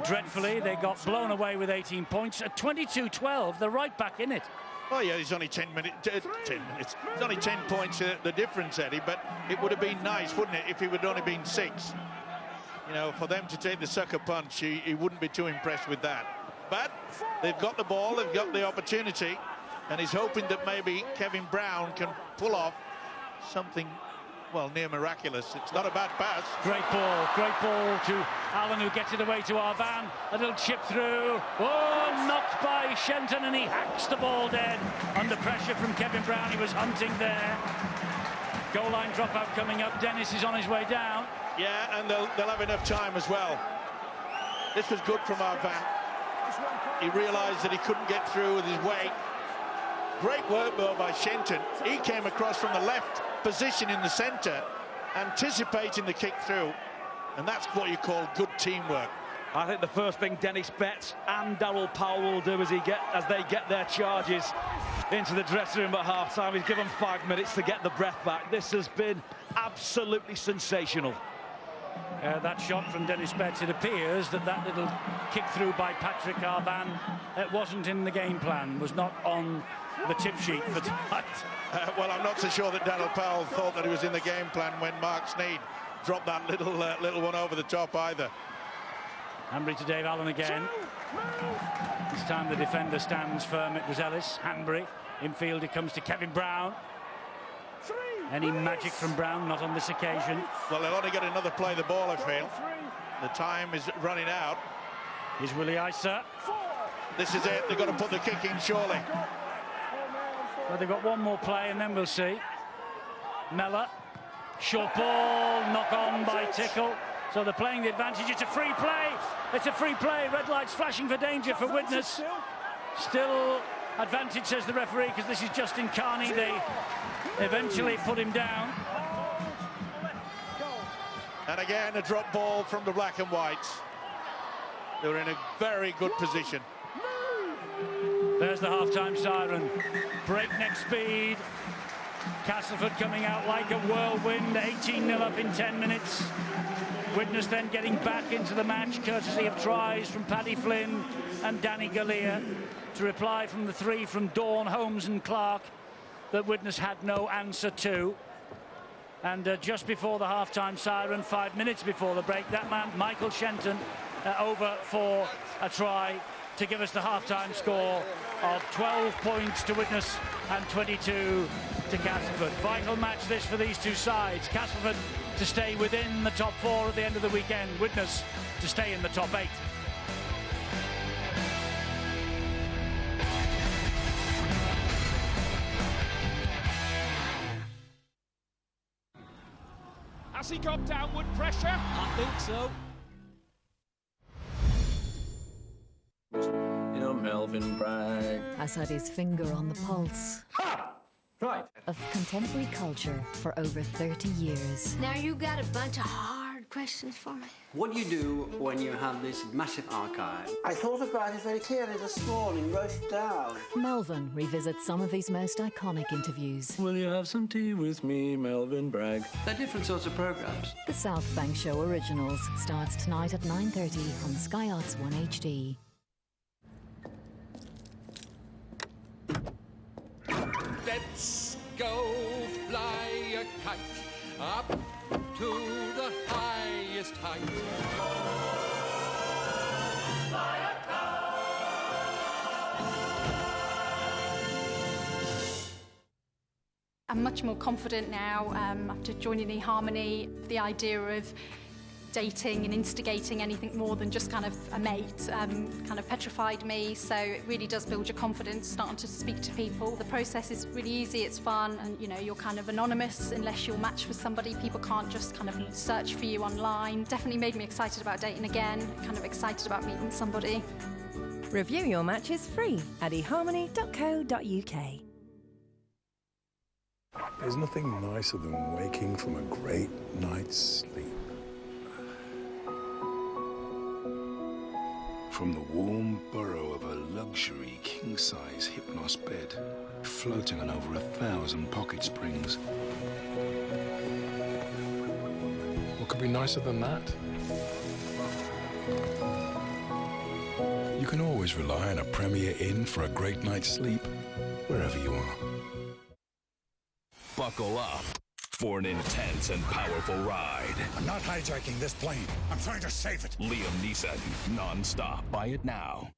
dreadfully. They got blown away with 18 points. At 22-12, they're right back in it. Oh, yeah, it's only 10 minutes. It's only 10 points the difference, Eddie, but it would have been nice, wouldn't it, if it would only been 6. You know, for them to take the sucker punch, he wouldn't be too impressed with that. But they've got the ball, they've got the opportunity, and he's hoping that maybe Kevin Brown can pull off something, well, near miraculous. It's not a bad pass. Great ball to Allen, who gets it away to Arvan. A little chip through. Oh, knocked by Shenton, and he hacks the ball dead. Under pressure from Kevin Brown, he was hunting there. Goal line dropout coming up. Dennis is on his way down. Yeah, and they'll have enough time as well. This was good from Arvan. He realised that he couldn't get through with his weight. Great work, though, by Shenton. He came across from the left position in the centre, anticipating the kick through, and that's what you call good teamwork. I think the first thing Dennis Betts and Darryl Powell will do as they get their charges into the dressing room at half-time is give them 5 minutes to get the breath back. This has been absolutely sensational. That shot from Dennis Betts, it appears that little kick through by Patrick Arvan, it wasn't in the game plan, was not on the tip sheet for tonight. Well, I'm not so sure that Darryl Powell thought that it was in the game plan when Mark Sneed dropped that little one over the top either. Hanbury to Dave Allen again. This time the defender stands firm. It was Ellis. Hanbury infield, it comes to Kevin Brown. Any magic from Brown? Not on this occasion. Well, they'll only get another play the ball, I feel. The time is running out. Here's Willie Isa. This is it. They've got to put the kick in, surely. Well, they've got one more play, and then we'll see. Mellor. Short ball. Knock on by Tickle. So they're playing the advantage. It's a free play. It's a free play. Red lights flashing for danger for Widnes. Still advantage, says the referee, because this is Justin Carney. They eventually put him down. And again, a drop ball from the black and whites. They were in a very good position. There's the half-time siren. Breakneck speed. Castleford coming out like a whirlwind. 18-0 up in 10 minutes. Widnes then getting back into the match, courtesy of tries from Paddy Flynn and Danny Galea, to reply from the 3 from Dawn, Holmes and Clark that Widnes had no answer to. And just before the half-time siren, 5 minutes before the break, that man, Michael Shenton, over for a try to give us the half-time score of 12 points to Widnes and 22 to Castleford. Vital match this for these two sides. Castleford to stay within the top 4 at the end of the weekend. Widnes to stay in the top 8. Has he got downward pressure? I think so. You know, Melvin Bragg has had his finger on the pulse right of contemporary culture for over 30 years. Now you got a bunch of hard good questions for me. What do you do when you have this massive archive? I thought about it very clearly this morning, wrote it down. Melvin revisits some of his most iconic interviews. Will you have some tea with me, Melvin Bragg? They're different sorts of programmes. The South Bank Show Originals starts tonight at 9:30 on Sky Arts 1 HD. Let's go fly a kite up to the highest height. I'm much more confident now after joining eHarmony. The idea of dating and instigating anything more than just kind of a mate kind of petrified me, so it really does build your confidence starting to speak to people. The process is really easy, it's fun, and you know, you're kind of anonymous unless you're matched with somebody. People can't just kind of search for you online. Definitely made me excited about dating again, kind of excited about meeting somebody. Review your matches free at eharmony.co.uk. There's nothing nicer than waking from a great night's sleep. From the warm burrow of a luxury king-size Hypnos bed, floating on over 1,000 pocket springs. What could be nicer than that? You can always rely on a Premier Inn for a great night's sleep, wherever you are. Buckle up for an intense and powerful ride. I'm not hijacking this plane. I'm trying to save it. Liam Neeson, non-stop. Buy it now.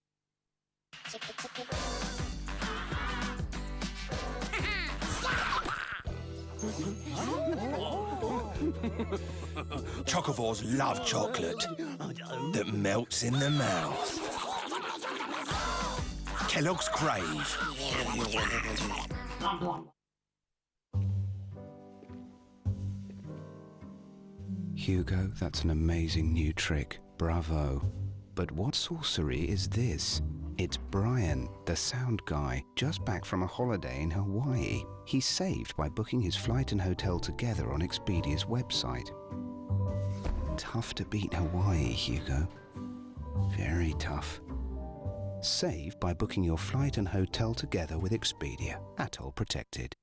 Chocovores love chocolate that melts in the mouth. Kellogg's Crave. Hugo, that's an amazing new trick. Bravo. But what sorcery is this? It's Brian, the sound guy, just back from a holiday in Hawaii. He's saved by booking his flight and hotel together on Expedia's website. Tough to beat Hawaii, Hugo. Very tough. Save by booking your flight and hotel together with Expedia. Atoll protected.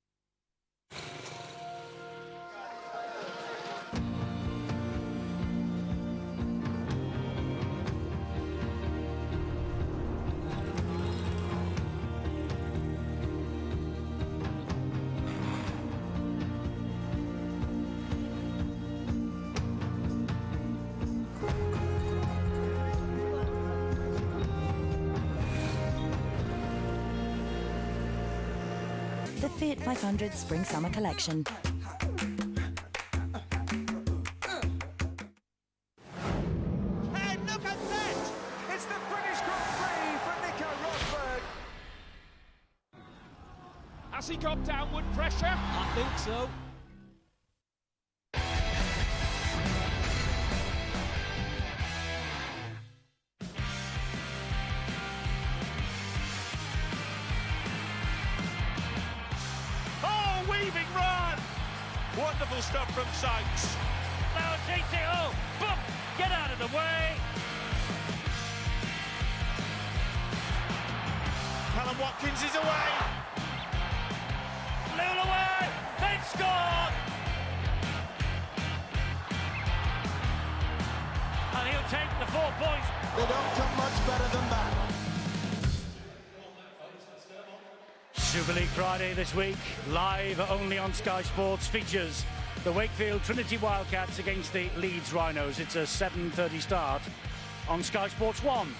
The Fiat 500 Spring Summer Collection. Hey, look at that! It's the British Grand Prix for Nico Rosberg. Has he got downward pressure? I think so. Weaving run! Wonderful stuff from Sykes. Now GTO, boom! Get out of the way! Callum Watkins is away. Blew away! They've scored! And he'll take the 4 points. They don't come much better than that. Super League Friday this week, live only on Sky Sports, features the Wakefield Trinity Wildcats against the Leeds Rhinos. It's a 7:30 start on Sky Sports 1.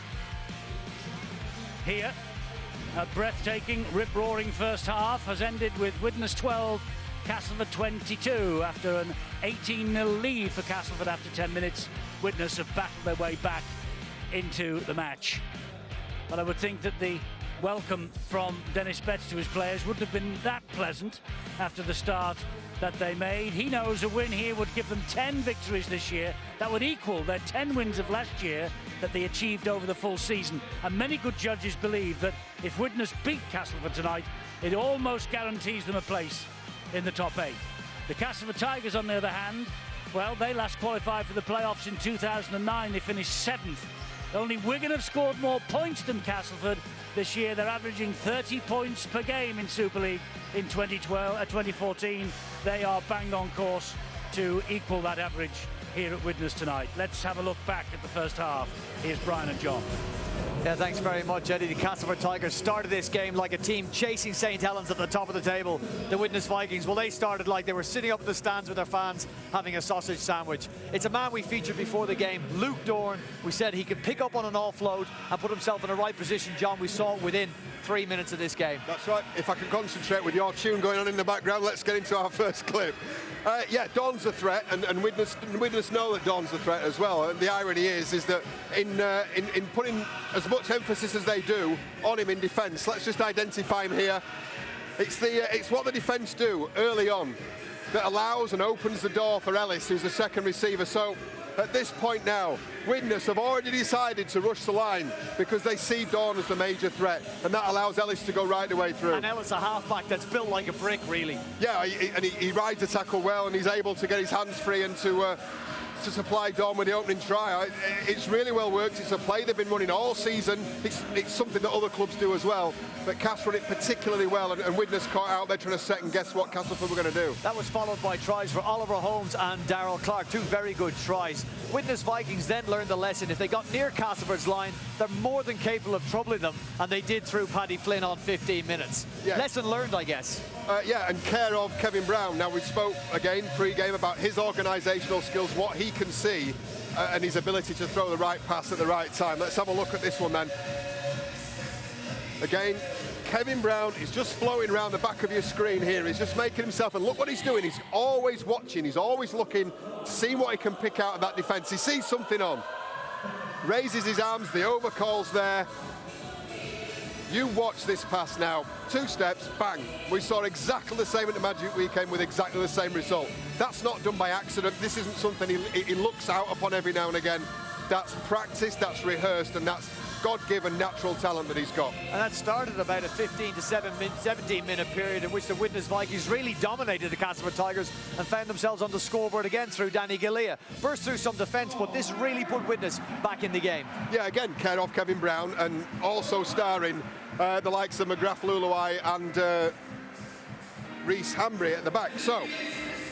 Here, a breathtaking, rip-roaring first half has ended with Widnes 12, Castleford 22. After an 18-0 lead for Castleford after 10 minutes, Widnes have battled their way back into the match. But I would think that the welcome from Dennis Betts to his players wouldn't have been that pleasant after the start that they made. He knows a win here would give them 10 victories this year. That would equal their 10 wins of last year that they achieved over the full season. And many good judges believe that if Widnes beat Castleford tonight, it almost guarantees them a place in the top 8. The Castleford Tigers, on the other hand, Well, they last qualified for the playoffs in 2009. They finished 7th. Only Wigan have scored more points than Castleford. This year they're averaging 30 points per game in Super League. In 2014, they are bang on course to equal that average here at Widnes tonight. Let's have a look back at the first half. Here's Brian and John. Yeah, thanks very much, Eddie. The Castleford Tigers started this game like a team chasing St. Helens at the top of the table. The Widnes Vikings, well, they started like they were sitting up in the stands with their fans having a sausage sandwich. It's a man we featured before the game, Luke Dorn. We said he could pick up on an offload and put himself in the right position. John, we saw it within 3 minutes of this game. That's right. If I can concentrate with your tune going on in the background, let's get into our first clip. Yeah, Dorn's a threat, and Widnes know that Dorn's a threat as well. And the irony is that in putting as much emphasis as they do on him in defence, let's just identify him here. It's what the defence do early on that allows and opens the door for Ellis, who's the second receiver. So at this point now, Widnes have already decided to rush the line because they see Dorn as the major threat, and that allows Ellis to go right the way through. And Ellis, a halfback that's built like a brick, really. Yeah, he rides the tackle well, and he's able to get his hands free and to supply Dorn with the opening try. It's really well worked. It's a play they've been running all season. It's something that other clubs do as well. But Cass run it particularly well, and Widnes caught out there trying to second guess what Castleford were going to do. That was followed by tries for Oliver Holmes and Darrell Clark, two very good tries. Widnes Vikings then learned the lesson. If they got near Castleford's line, they're more than capable of troubling them, and they did through Paddy Flynn on 15 minutes. Yeah. Lesson learned, I guess. Yeah, and care of Kevin Brown. Now, we spoke again pre-game about his organisational skills, what he can see, and his ability to throw the right pass at the right time. Let's have a look at this one then. Again, Kevin Brown is just flowing around the back of your screen here. He's just making himself, and look what he's doing. He's always watching. He's always looking to see what he can pick out of that defence. He sees something on. Raises his arms, the overcall's there. You watch this pass now. 2 steps, bang. We saw exactly the same at the Magic Weekend with exactly the same result. That's not done by accident. This isn't something he looks out upon every now and again. That's practice, that's rehearsed, and that's God-given natural talent that he's got. And that started about a 15 to 17-minute period in which the Widnes Vikings really dominated the Castleford Tigers and found themselves on the scoreboard again through Danny Galea. Burst through some defence, but this really put Widnes back in the game. Yeah, again, care of Kevin Brown, and also starring the likes of McGrath Luluai and Reese Hambry at the back. So,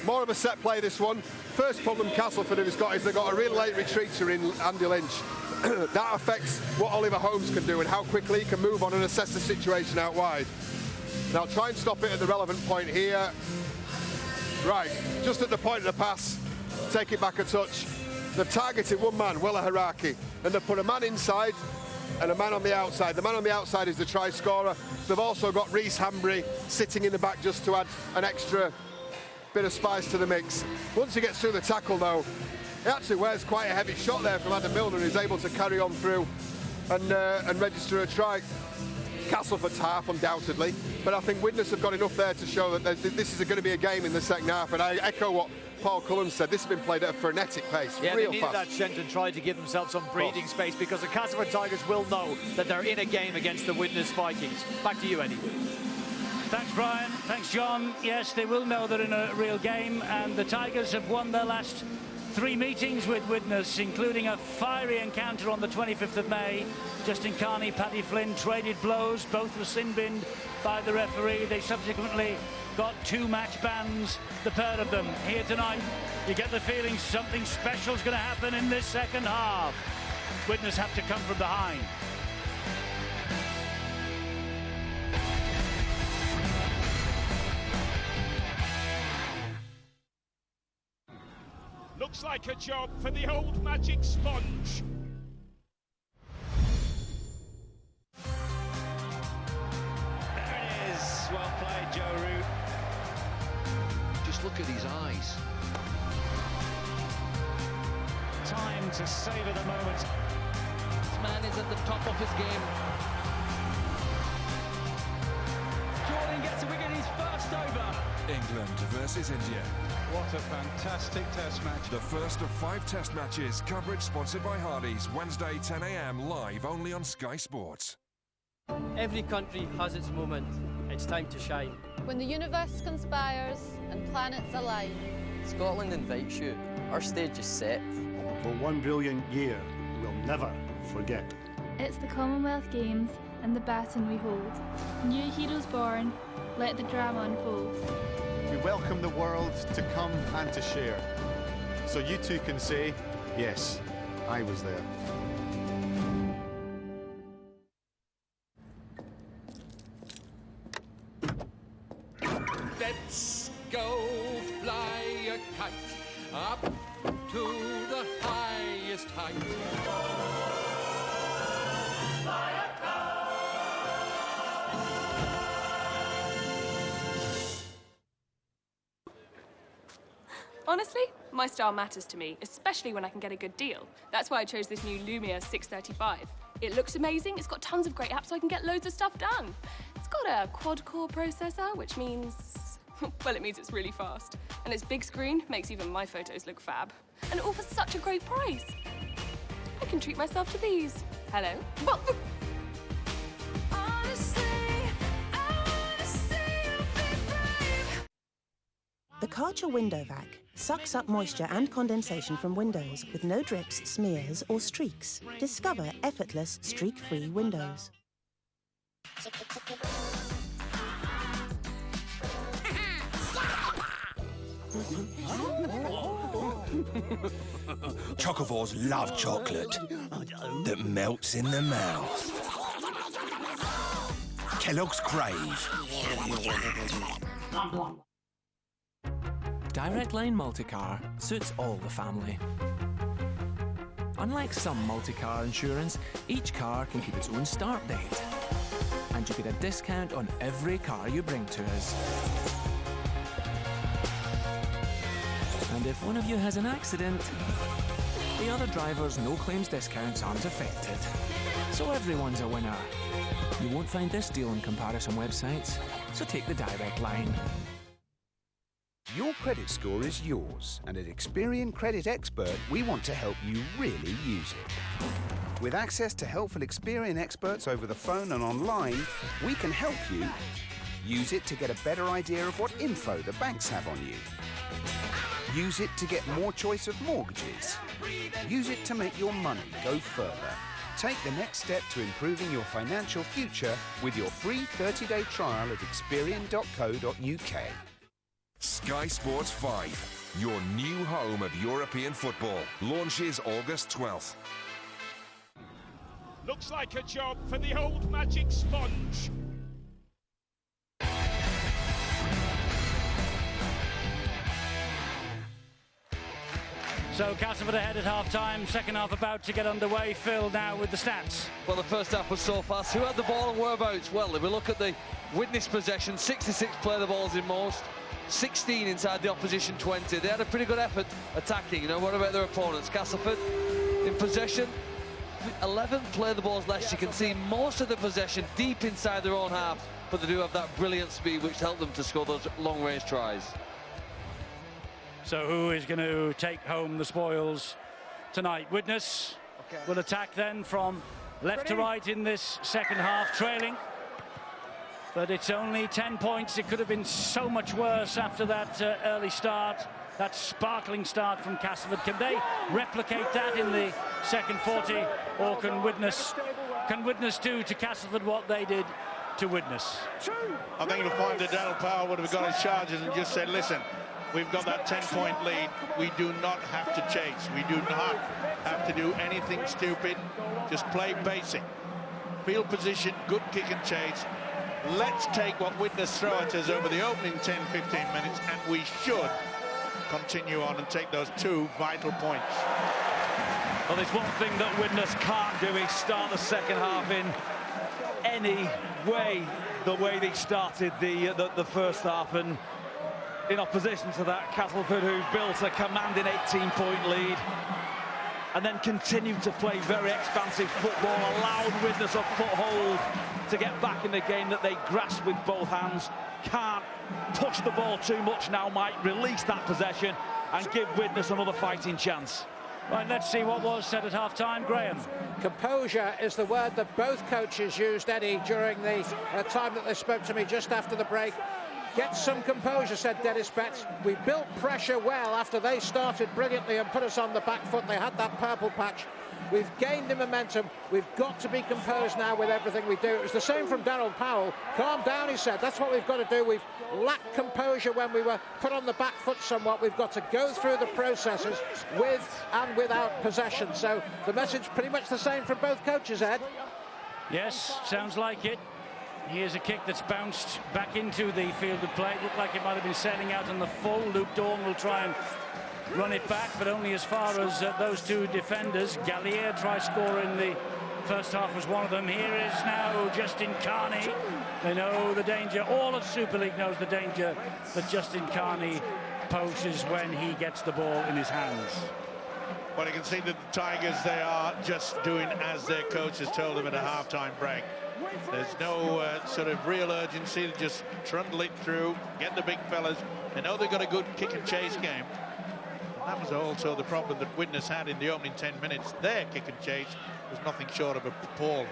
more of a set play, this one. First problem Castleford has got is they've got a real late retreater in Andy Lynch. That affects what Oliver Holmes can do and how quickly he can move on and assess the situation out wide. Now try and stop it at the relevant point here. Right, just at the point of the pass, take it back a touch. They've targeted one man, Willa Haraki, and they've put a man inside and a man on the outside. The man on the outside is the try scorer. They've also got Reese Hambry sitting in the back just to add an extra bit of spice to the mix. Once he gets through the tackle though, he actually wears quite a heavy shot there from Adam Milner, and is able to carry on through and register a try. Castleford's half, undoubtedly, but I think Widnes have got enough there to show that this is going to be a game in the second half, and I echo what Paul Cullen said. This has been played at a frenetic pace, yeah, real they needed fast. that Shenton try to give themselves some breathing space, because the Castleford Tigers will know that they're in a game against the Widnes Vikings. Back to you, Eddie. Thanks, Brian. Thanks, John. Yes, they will know they're in a real game, and the Tigers have won their last 3 meetings with Widnes, including a fiery encounter on the 25th of May. Justin Carney, Paddy Flynn traded blows. Both were sin-binned by the referee. They subsequently got 2 match bans, the pair of them. Here tonight, you get the feeling something special is going to happen in this second half. Widnes have to come from behind. Looks like a job for the old magic sponge. There it is. Well played, Joe Root. Just look at his eyes. Time to savour the moment. This man is at the top of his game. Jordan gets a wicket in his first over. England versus India. What a fantastic test match. The first of 5 test matches. Coverage sponsored by Hardy's. Wednesday 10 a.m. live only on Sky Sports. Every country has its moment. It's time to shine. When the universe conspires and planets align, Scotland invites you. Our stage is set. For one brilliant year we'll never forget. It's the Commonwealth Games and the baton we hold. New heroes born, let the drama unfold. We welcome the world to come and to share. So you too can say, yes, I was there. Let's go fly a kite up to the highest height. Fly a Honestly, my style matters to me, especially when I can get a good deal. That's why I chose this new Lumia 635. It looks amazing, it's got tons of great apps so I can get loads of stuff done. It's got a quad-core processor, which means... well, it means it's really fast. And its big screen makes even my photos look fab. And all for such a great price. I can treat myself to these. Hello? The Karcher Window Vac sucks up moisture and condensation from windows with no drips, smears or streaks. Discover effortless, streak-free windows. Chocovores love chocolate that melts in the mouth. Kellogg's Crave. Direct Line Multicar suits all the family. Unlike some multi-car insurance, each car can keep its own start date. And you get a discount on every car you bring to us. And if one of you has an accident, the other driver's no claims discounts aren't affected. So everyone's a winner. You won't find this deal on comparison websites, so take the Direct Line. Your credit score is yours, and at Experian Credit Expert, we want to help you really use it. With access to helpful Experian experts over the phone and online, we can help you use it to get a better idea of what info the banks have on you. Use it to get more choice of mortgages. Use it to make your money go further. Take the next step to improving your financial future with your free 30-day trial at Experian.co.uk. Sky Sports 5, your new home of European football, launches August 12th. Looks like a job for the old magic sponge. So Castleford ahead at half-time, second half about to get underway. Phil now with the stats. Well, the first half was so fast. Who had the ball and whereabouts? Well, if we look at the Widnes possession, 66 play the balls in most, 16 inside the opposition 20. They had a pretty good effort attacking. You know, what about their opponents? Castleford in possession, 11 play the balls less. You can see most of the possession deep inside their own half, but they do have that brilliant speed which helped them to score those long-range tries. So who is going to take home the spoils tonight? Widnes will attack then from left to right in this second half, trailing. But it's only 10 points. It could have been so much worse after that early start, that sparkling start from Castleford. Can they replicate that in the second 40, or can Widnes do to Castleford what they did to Widnes? I think you'll find that Daryl Power would have got his charges and just said, listen, we've got that 10-point lead. We do not have to chase. We do not have to do anything stupid. Just play basic. Field position, good kick and chase. Let's take what Widnes throw at us over the opening 10-15 minutes, and we should continue on and take those two vital points. Well, there's one thing that Widnes can't do is start the second half in any way, the way they started the first half, and in opposition to that, Castleford, who've built a commanding 18-point lead and then continued to play very expansive football, allowed Widnes a foothold to get back in the game that they grasp with both hands. Can't push the ball too much now, might release that possession and give Widnes another fighting chance. Right, let's see what was said at half-time. Graham. Composure is the word that both coaches used, Eddie, during the time that they spoke to me just after the break. Get some composure, said Dennis Betts. We built pressure well after they started brilliantly and put us on the back foot. They had that purple patch. We've gained the momentum. We've got to be composed now with everything we do. It was the same from Darryl Powell. Calm down, he said. That's what we've got to do. We've lacked composure when we were put on the back foot somewhat. We've got to go through the processes with and without possession. So the message pretty much the same from both coaches, Ed. Yes, sounds like it. Here's a kick that's bounced back into the field of play. It looked like it might have been sailing out on the full. Luke Dawn will try and run it back, but only as far as those two defenders. Gallier try score in the first half was one of them. Here is now Justin Carney. They know the danger. All of Super League knows the danger that Justin Carney poses when he gets the ball in his hands. Well, you can see that the Tigers, they are just doing as their coach has told them at a half-time break. There's no sort of real urgency to just trundle it through, get the big fellas. They know they've got a good kick and chase game. That was also the problem that Widnes had in the opening 10 minutes. Their kick and chase was nothing short of a appalling.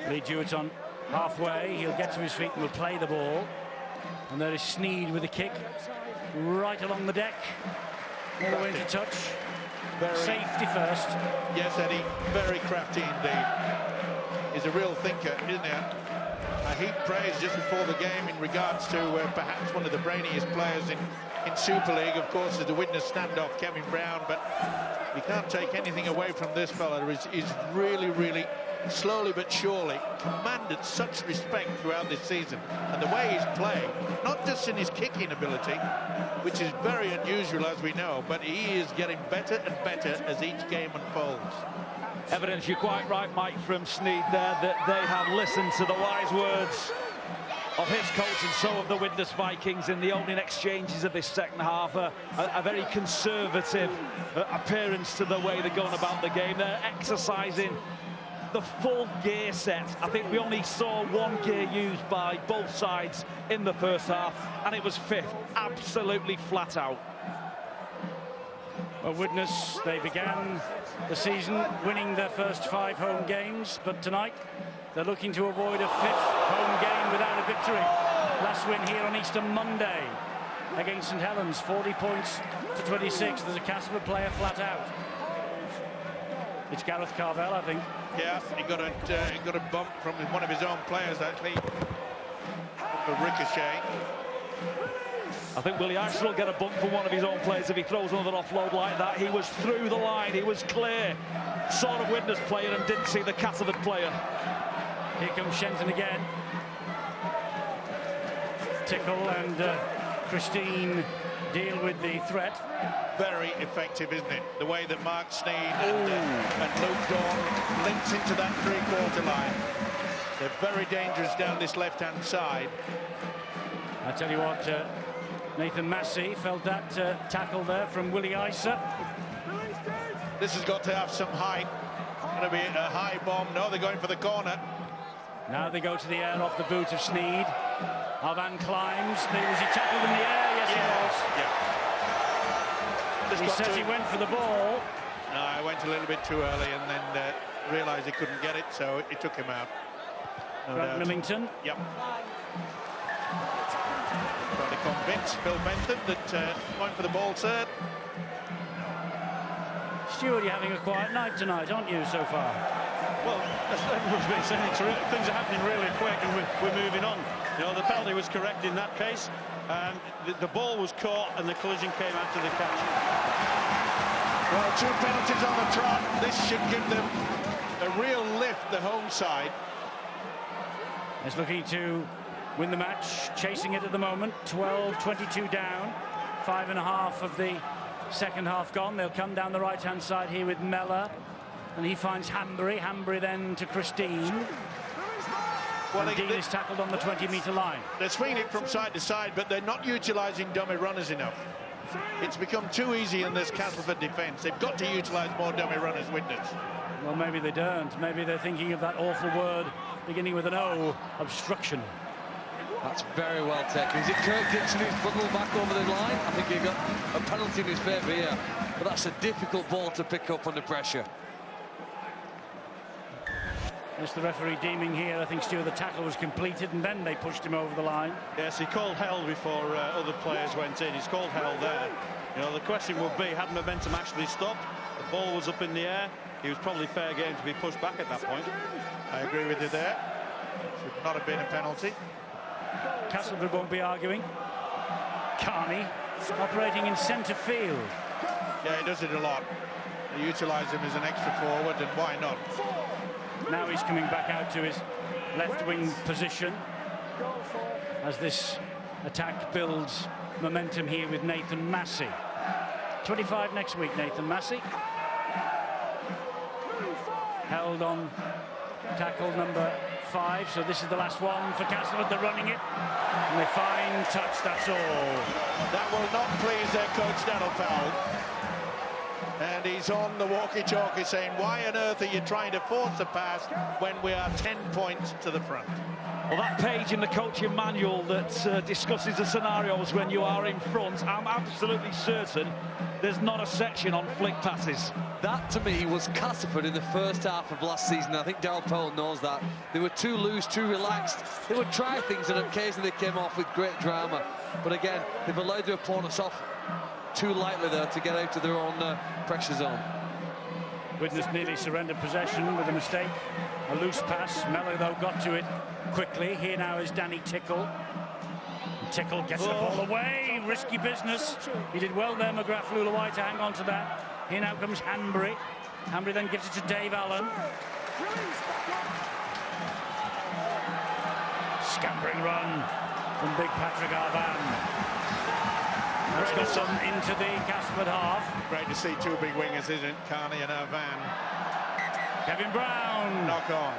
Lee Jewett's on halfway. He'll get to his feet and will play the ball. And there is Sneed with a kick right along the deck. All the way into touch. Safety first. Yes, Eddie, very crafty indeed. He's a real thinker, isn't he? I heap praise just before the game in regards to perhaps one of the brainiest players in Super League. Of course, is the Widnes standoff, Kevin Brown, but you can't take anything away from this fella. He's really, really slowly but surely commanded such respect throughout this season. And the way he's playing, not just in his kicking ability, which is very unusual as we know, but he is getting better and better as each game unfolds. Evidence, you're quite right, Mike, from Sneed there, that they have listened to the wise words of his coach, and so have the Widnes Vikings in the opening exchanges of this second half. A very conservative appearance to the way they're going about the game. They're exercising the full gear set. I think we only saw one gear used by both sides in the first half, and it was fifth, absolutely flat out. Well, Widnes, they began the season winning their first 5 home games, but tonight they're looking to avoid a 5th home game without a victory. Last win here on Easter Monday against St Helens, 40 points to 26. There's a Castleford player flat out. It's Gareth Carvel, I think. Yeah, he got a bump from one of his own players, actually. A ricochet. I think Willie Ashton will get a bump from one of his own players if he throws another offload like that. He was through the line, he was clear. Saw the Widnes player and didn't see the Castleford player. Here comes Shenton again. Tickle and Christine deal with the threat. Very effective, isn't it? The way that Mark Sneed and Luke Dawn links into that three-quarter line. They're very dangerous down this left-hand side. I tell you what, Nathan Massey felt that tackle there from Willie Isa. This has got to have some height. Going to be a high bomb. No, they're going for the corner. Now they go to the air off the boot of Sneed. Alvan climbs. Was he tackled in the air? Yes, he was. He says he went for the ball. No, I went a little bit too early and then realised he couldn't get it, so it took him out. Grant Millington. Yep. Trying to convince Phil Bentham that going for the ball, sir. Stuart, you're having a quiet night tonight, aren't you, so far? Well, as everyone's been saying, things are happening really quick and we're moving on. You know, the penalty was correct in that case. The ball was caught and the collision came after the catch. Well, 2 penalties on the trot. This should give them a real lift, the home side. Is looking to win the match, chasing it at the moment. 12-22 down, 5.5 of the second half gone. They'll come down the right-hand side here with Mellor, and he finds Hanbury. Hanbury then to Christine. Well, Dean is tackled on the 20-metre line. They're swinging it from side to side, but they're not utilising dummy runners enough. It's become too easy in this Castleford defence. They've got to utilise more dummy runners, Widnes. Well, maybe they don't. Maybe they're thinking of that awful word beginning with an O, obstruction. That's very well taken. Is it Kirk Dixon who's bundled back over the line? I think he got a penalty in his favour here. But that's a difficult ball to pick up under pressure. It's the referee deeming here, I think, Stuart, the tackle was completed and then they pushed him over the line. Yes, he called held before other players went in. He's called held there. You know, the question would be, had momentum actually stopped? The ball was up in the air. He was probably fair game to be pushed back at that point. I agree with you there. Should not have been a penalty. Castleford won't be arguing. Carney operating in centre field. Yeah, he does it a lot. They utilise him as an extra forward, and why not? Now he's coming back out to his left wing position as this attack builds momentum here with Nathan Massey. 25 next week, Nathan Massey. Held on tackle number 5, so this is the last one for Castleford. They're running it, and they find touch, that's all. That will not please their coach, Daryl Powell. And he's on the walkie-talkie saying, why on earth are you trying to force a pass when we are 10 points to the front? Well, that page in the coaching manual that discusses the scenarios when you are in front, I'm absolutely certain there's not a section on flick passes. That, to me, was Castleford in the first half of last season. I think Daryl Powell knows that. They were too loose, too relaxed. They would try things, and occasionally they came off with great drama. But again, they've allowed their opponents off too lightly there to get out of their own pressure zone. Widnes nearly surrendered possession with a mistake. A loose pass. Mello, though, got to it quickly. Here now is Danny Tickle. Tickle gets the ball away. Risky business. He did well there, McGrath Lulawai, to hang on to that. Here now comes Hanbury. Hanbury then gives it to Dave Allen. Scampering run from big Patrick Arvan. That's got some into the Castleford half. Great to see two big wingers, isn't it? Carney and Arvan. Kevin Brown. Knock on.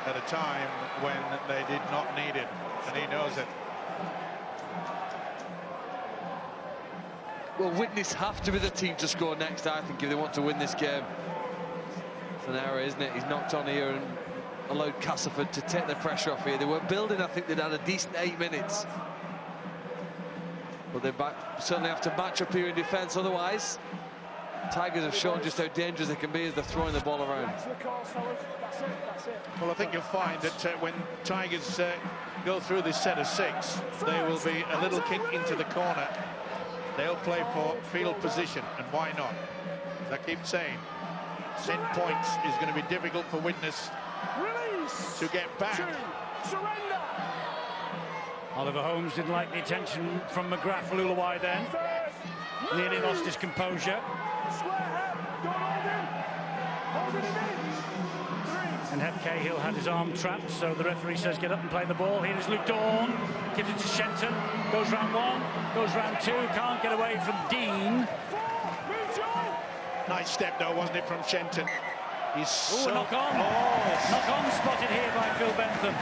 At a time when they did not need it, and he knows it. Well, Widnes have to be the team to score next, I think, if they want to win this game. It's an error, isn't it? He's knocked on here and allowed Castleford to take the pressure off here. They were building, I think they'd had a decent 8 minutes. But they certainly have to match up here in defence, otherwise Tigers have shown just how dangerous they can be as they're throwing the ball around. Well, I think you'll find that when Tigers go through this set of 6, there will be a little kick into the corner. They'll play for field position, and why not? As I keep saying, 10 points is going to be difficult for Widnes to get back. Oliver Holmes didn't like the attention from McGrath Lulawai then. Nearly lost his composure. And Heb Cahill had his arm trapped, so the referee says get up and play the ball. Here is Luke Dawn, gives it to Shenton, goes round 1, goes round 2, can't get away from Dean. Nice step though, wasn't it, from Shenton? He's so... knock on. Knock on spotted here by Phil Bentham.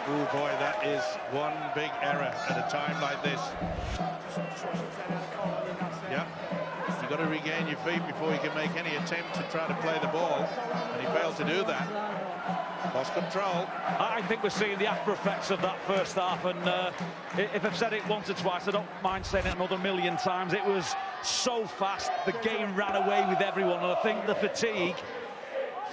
Oh boy, that is one big error at a time like this. Yeah, you've got to regain your feet before you can make any attempt to try to play the ball, and he failed to do that. Lost control. I think we're seeing the after effects of that first half, and if I've said it once or twice, I don't mind saying it another million times. It was so fast, the game ran away with everyone, and I think the fatigue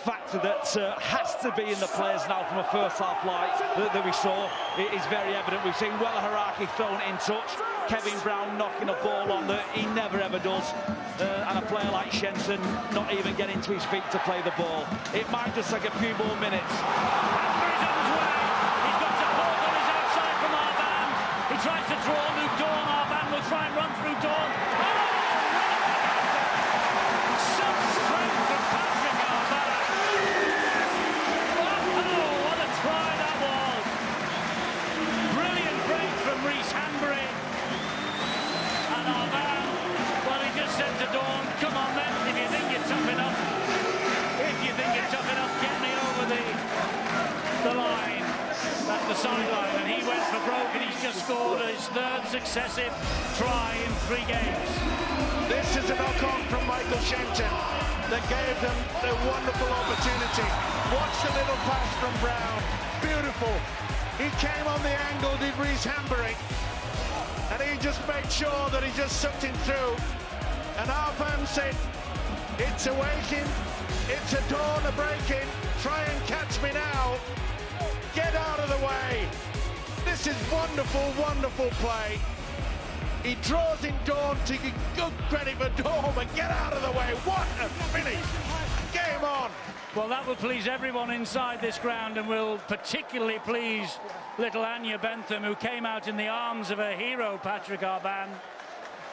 factor that has to be in the players now from a first half light that we saw is very evident. We've seen Wella Haraki thrown in touch, Kevin Brown knocking a ball on that he never ever does, and a player like Shenton not even getting to his feet to play the ball. It might just take a few more minutes. Hanbury's on his way. He's got support on his outside from Arvan. He tries to draw Luke Dawn. Arvan will try and run through Dawn. Some strength from Patrick Arvan. What a try that was. Brilliant break from Rhys Hanbury. And Arvan, well, he just said to Dawn, come on then, if you think you're tough enough. If you think you're tough enough, get me over the line. That's the sideline, and he went for broke, and he's just scored his 3rd successive try in 3 games. This is a knock-on from Michael Shenton that gave them a wonderful opportunity. Watch the little pass from Brown. Beautiful. He came on the angle, did Rhys Hanbury, and he just made sure that he just sucked him through. And Arvan said, it's a waking, It's a Dawn a break-in. Try and catch me now. Get out of the way. This is wonderful, wonderful play. He draws in Dawn, taking good credit for Dawn, but get out of the way. What a finish. Game on. Well, that will please everyone inside this ground and will particularly please little Anya Bentham, who came out in the arms of her hero, Patrick Arban.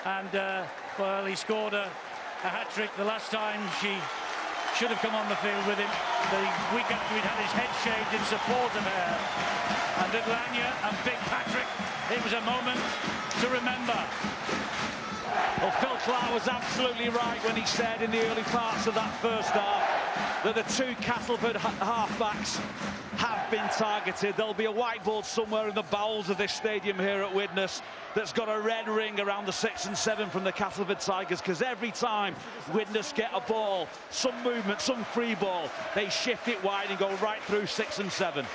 And, well, he scored a hat-trick the last time. She should have come on the field with him the week after he'd had his head shaved in support of her. And little Anya and big Patrick, it was a moment to remember. Well, Phil Clark was absolutely right when he said in the early parts of that first half that the two Castleford halfbacks have been targeted. There'll be a whiteboard somewhere in the bowels of this stadium here at Widnes that's got a red ring around the 6 and 7 from the Castleford Tigers, because every time Widnes get a ball, some movement, some free ball, they shift it wide and go right through 6 and 7.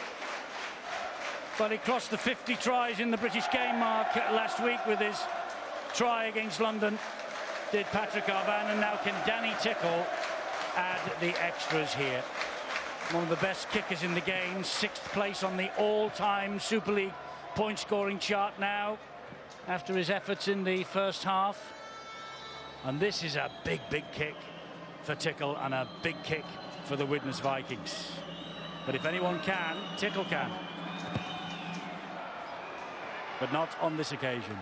Well, he crossed the 50 tries in the British game mark last week with his try against London, did Patrick Arban, and now can Danny Tickle add the extras here. One of the best kickers in the game, 6th place on the all-time Super League point-scoring chart now, after his efforts in the first half. And this is a big, big kick for Tickle and a big kick for the Widnes Vikings. But if anyone can, Tickle can. But not on this occasion.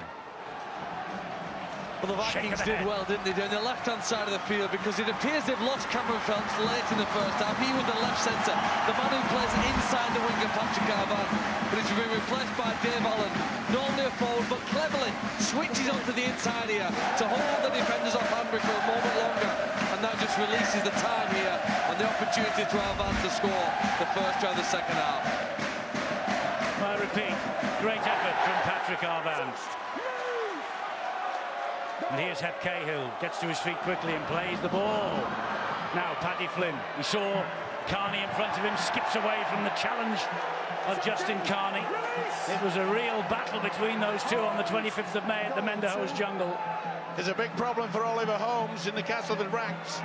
Well, the Vikings did well, didn't they, down the left-hand side of the field, because it appears they've lost Cameron Phelps late in the first half. He was the left centre, the man who plays inside the winger, Patrick Arban, but he's been replaced by Dave Allen, normally a forward, but cleverly switches onto the inside here to hold the defenders off Hanbury for a moment longer, and that just releases the time here and the opportunity to Arban to score the first try of the second half. I repeat, great effort from Patrick Arban. And here's Hep Cahill, gets to his feet quickly and plays the ball. Now Paddy Flynn, he saw Carney in front of him, skips away from the challenge of Justin Carney. It was a real battle between those two on the 25th of May at the Menderhose Jungle. There's a big problem for Oliver Holmes in the Castleford ranks.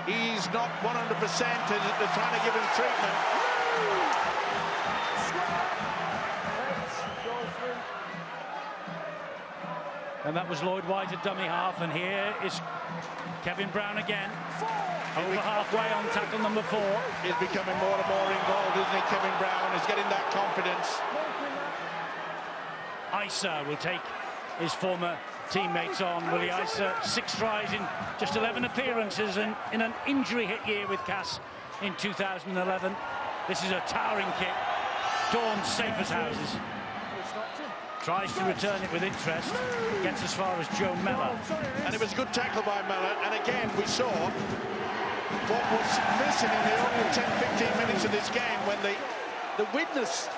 He's not 100%, and they're trying to give him treatment. And that was Lloyd White at dummy half, and here is Kevin Brown again. Over halfway on tackle number 4. He's becoming more and more involved, isn't he, Kevin Brown? He's getting that confidence. Isa will take his former teammates on. Willie Isa, 6 tries in just 11 appearances, and in an injury-hit year with Cass in 2011. This is a towering kick. Dawn safe as houses. Tries to return it with interest, gets as far as Joe Mellor. And it was a good tackle by Mellor, and again we saw what was missing in the opening 10-15 minutes of this game when the Widnes,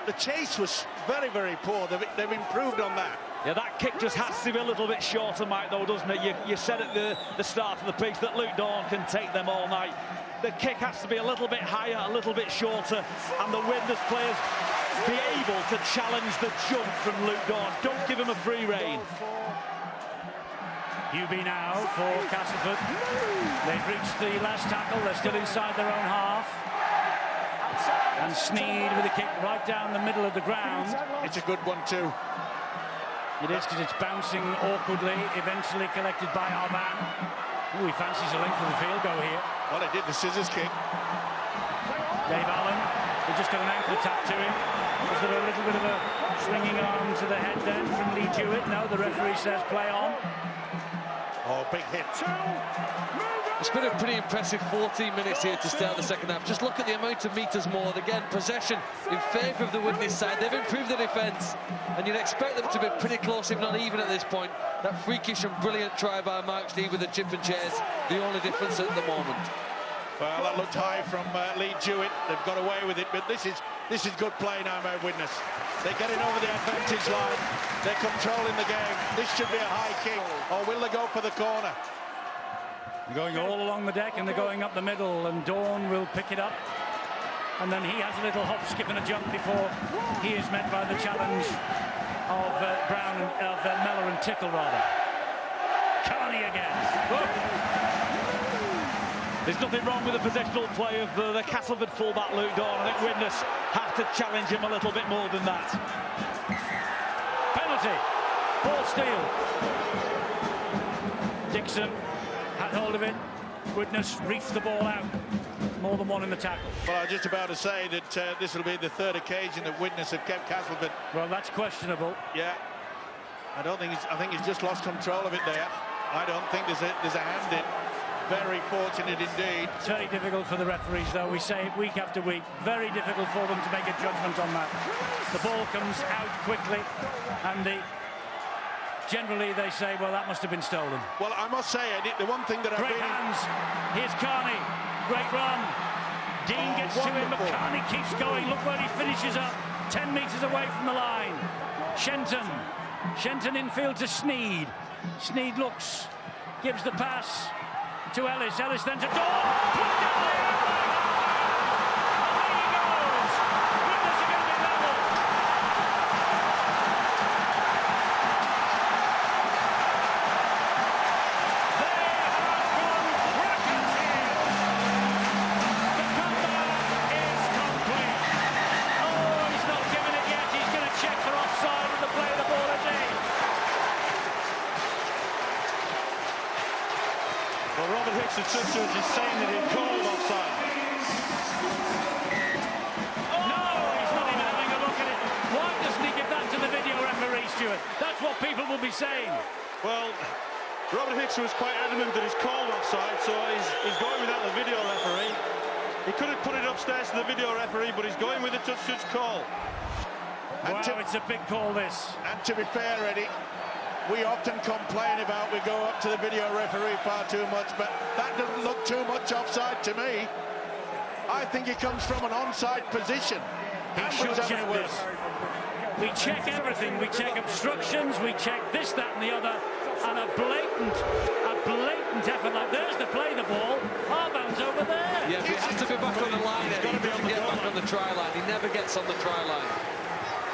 the chase was very, very poor. They've improved on that. Yeah, that kick just has to be a little bit shorter, Mike, though, doesn't it? You said at the start of the piece that Luke Dawn can take them all night. The kick has to be a little bit higher, a little bit shorter, and the Widnes players be able to challenge the jump from Luke Dawn. Don't give him a free rein. Hubie now for Castleford. They've reached the last tackle. They're still inside their own half. And Sneed with a kick right down the middle of the ground. It's a good one too. It is, because it's bouncing awkwardly, eventually collected by Arban. Oh, he fancies a length of the field goal here. Well, he did the scissors kick. Dave Allen, they just got an ankle tap to him. Was there a little bit of a swinging arm to the head then from Lee Jewett? No, the referee says play on. Oh, big hit. It's been a pretty impressive 14 minutes here to start the second half. Just look at the amount of metres more. Again, possession in favour of the Widnes side. They've improved the defence, and you'd expect them to be pretty close, if not even at this point. That freakish and brilliant try by Mark Sneed with the chip and chase, the only difference at the moment. Well, that looked high from Lee Jewett. They've got away with it, but this is good play now by Widnes. They're getting over the advantage line. They're controlling the game. This should be a high kick, or will they go for the corner? They're going all along the deck, and they're going up the middle, and Dawn will pick it up. And then he has a little hop, skip and a jump before he is met by the challenge of Brown and Mellor and Tickle, rather. Carney again. Whoa. There's nothing wrong with the possessional play of the Castleford fullback Luke Dawn. I think Widnes have to challenge him a little bit more than that. Penalty. Ball steal. Dixon had hold of it. Widnes reefed the ball out. More than one in the tackle. Well, I was just about to say that this will be the third occasion that Widnes have kept Castleford. Well, that's questionable. Yeah. I think he's just lost control of it there. I don't think there's a hand in. Very fortunate indeed. It's very difficult for the referees, though. We say it week after week. Very difficult for them to make a judgment on that. The ball comes out quickly, and generally they say, well, that must have been stolen. Well, I must say, Eddie, the one thing that Great hands. Here's Carney. Great run. Dean gets wonderful. to him, but Carney keeps going. Look where he finishes up. 10 metres away from the line. Shenton. Shenton infield to Sneed. Sneed looks, gives the pass to Ellis. Ellis then to Dawn. Put it down there. Away he goes. Widnes are going to be level. They have gone crackers here. The comeback is complete. Oh, he's not given it yet. He's going to check for offside with the play of the ball as Well, Robert Hicks, the judge, is saying that he called offside. No, he's not even having a look at it. Why doesn't he give that to the video referee, Stuart? That's what people will be saying. Well, Robert Hicks was quite adamant that he's called offside, so he's going without the video referee. He could have put it upstairs to the video referee, but he's going with the judge's call. Wow, it's a big call, this. And to be fair, Eddie, we often complain about we go up to the video referee far too much, but that doesn't look too much offside to me. I think it comes from an onside position. He should check this. We check everything. We check obstructions, we check this, that and the other, and a blatant effort like there's the play the ball. Harvan's over there. Yeah, he has to be back on the line. He's got to get back on the try line. He never gets on the try line.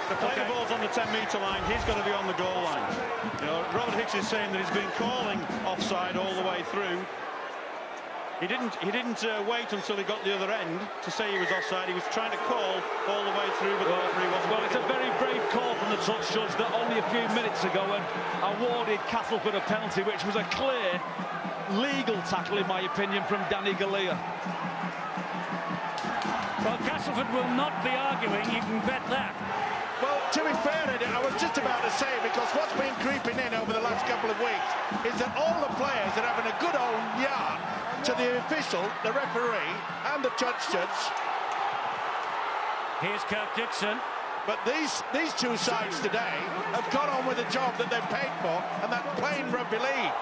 The play the ball's on the 10-metre line, he's got to be on the goal line. You know, Robert Hicks is saying that he's been calling offside all the way through. He didn't wait until he got the other end to say he was offside. He was trying to call all the way through, but the referee wasn't. Well, it's a very brave call from the touch judge that only a few minutes ago awarded Castleford a penalty, which was a clear legal tackle, in my opinion, from Danny Galea. Well, Castleford will not be arguing, you can bet that. Well, to be fair, Eddie, I was just about to say, because what's been creeping in over the last couple of weeks is that all the players are having a good old yard to the official, the referee, and the touch judge. Here's Kirk Dixon. But these two sides today have got on with the job that they've paid for, and that's playing rugby league.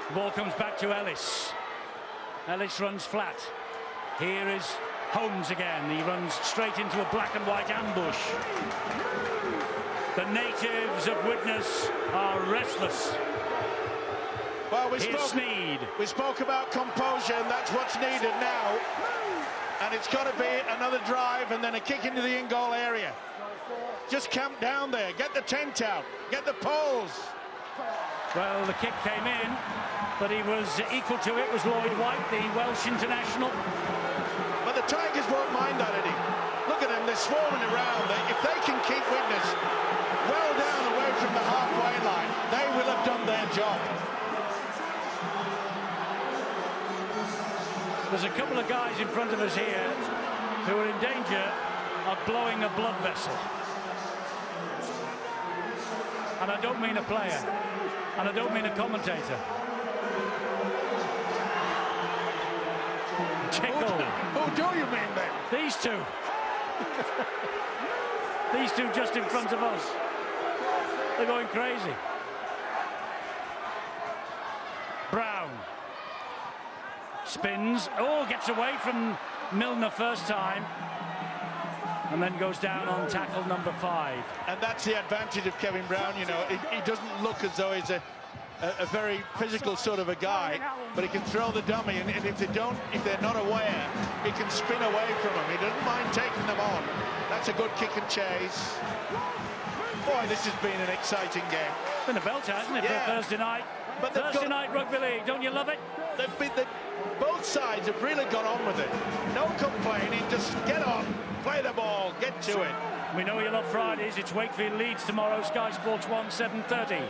The ball comes back to Ellis. Ellis runs flat. Here is Holmes again. He runs straight into a black and white ambush. The natives of Widnes are restless. Well, we spoke about composure, and that's what's needed now. And it's got to be another drive and then a kick into the in-goal area. Just camp down there, get the tent out, get the poles. Well, the kick came in, but he was equal to it, was Lloyd White, the Welsh international. But the Tigers won't mind that, Eddie. Look at them, they're swarming around. If they can keep Widnes well down away from the halfway line, they will have done their job. There's a couple of guys in front of us here who are in danger of blowing a blood vessel. And I don't mean a player, and I don't mean a commentator. Tickle. Who do you mean then? These two. These two just in front of us. They're going crazy. Brown. Spins. Oh, gets away from Milner first time. And then goes down on tackle number 5. And that's the advantage of Kevin Brown, you know. He doesn't look as though he's a very physical sort of a guy, but he can throw the dummy, and if they're not aware, he can spin away from them. He doesn't mind taking them on. That's a good kick and chase. Boy, this has been an exciting game. It's been a belter, hasn't it, for a Thursday night? But Thursday night rugby league, don't you love it? Both sides have really got on with it. No complaining, just get on, play the ball, get to it. We know you love Fridays. It's Wakefield Leeds tomorrow, Sky Sports 1, 7:30.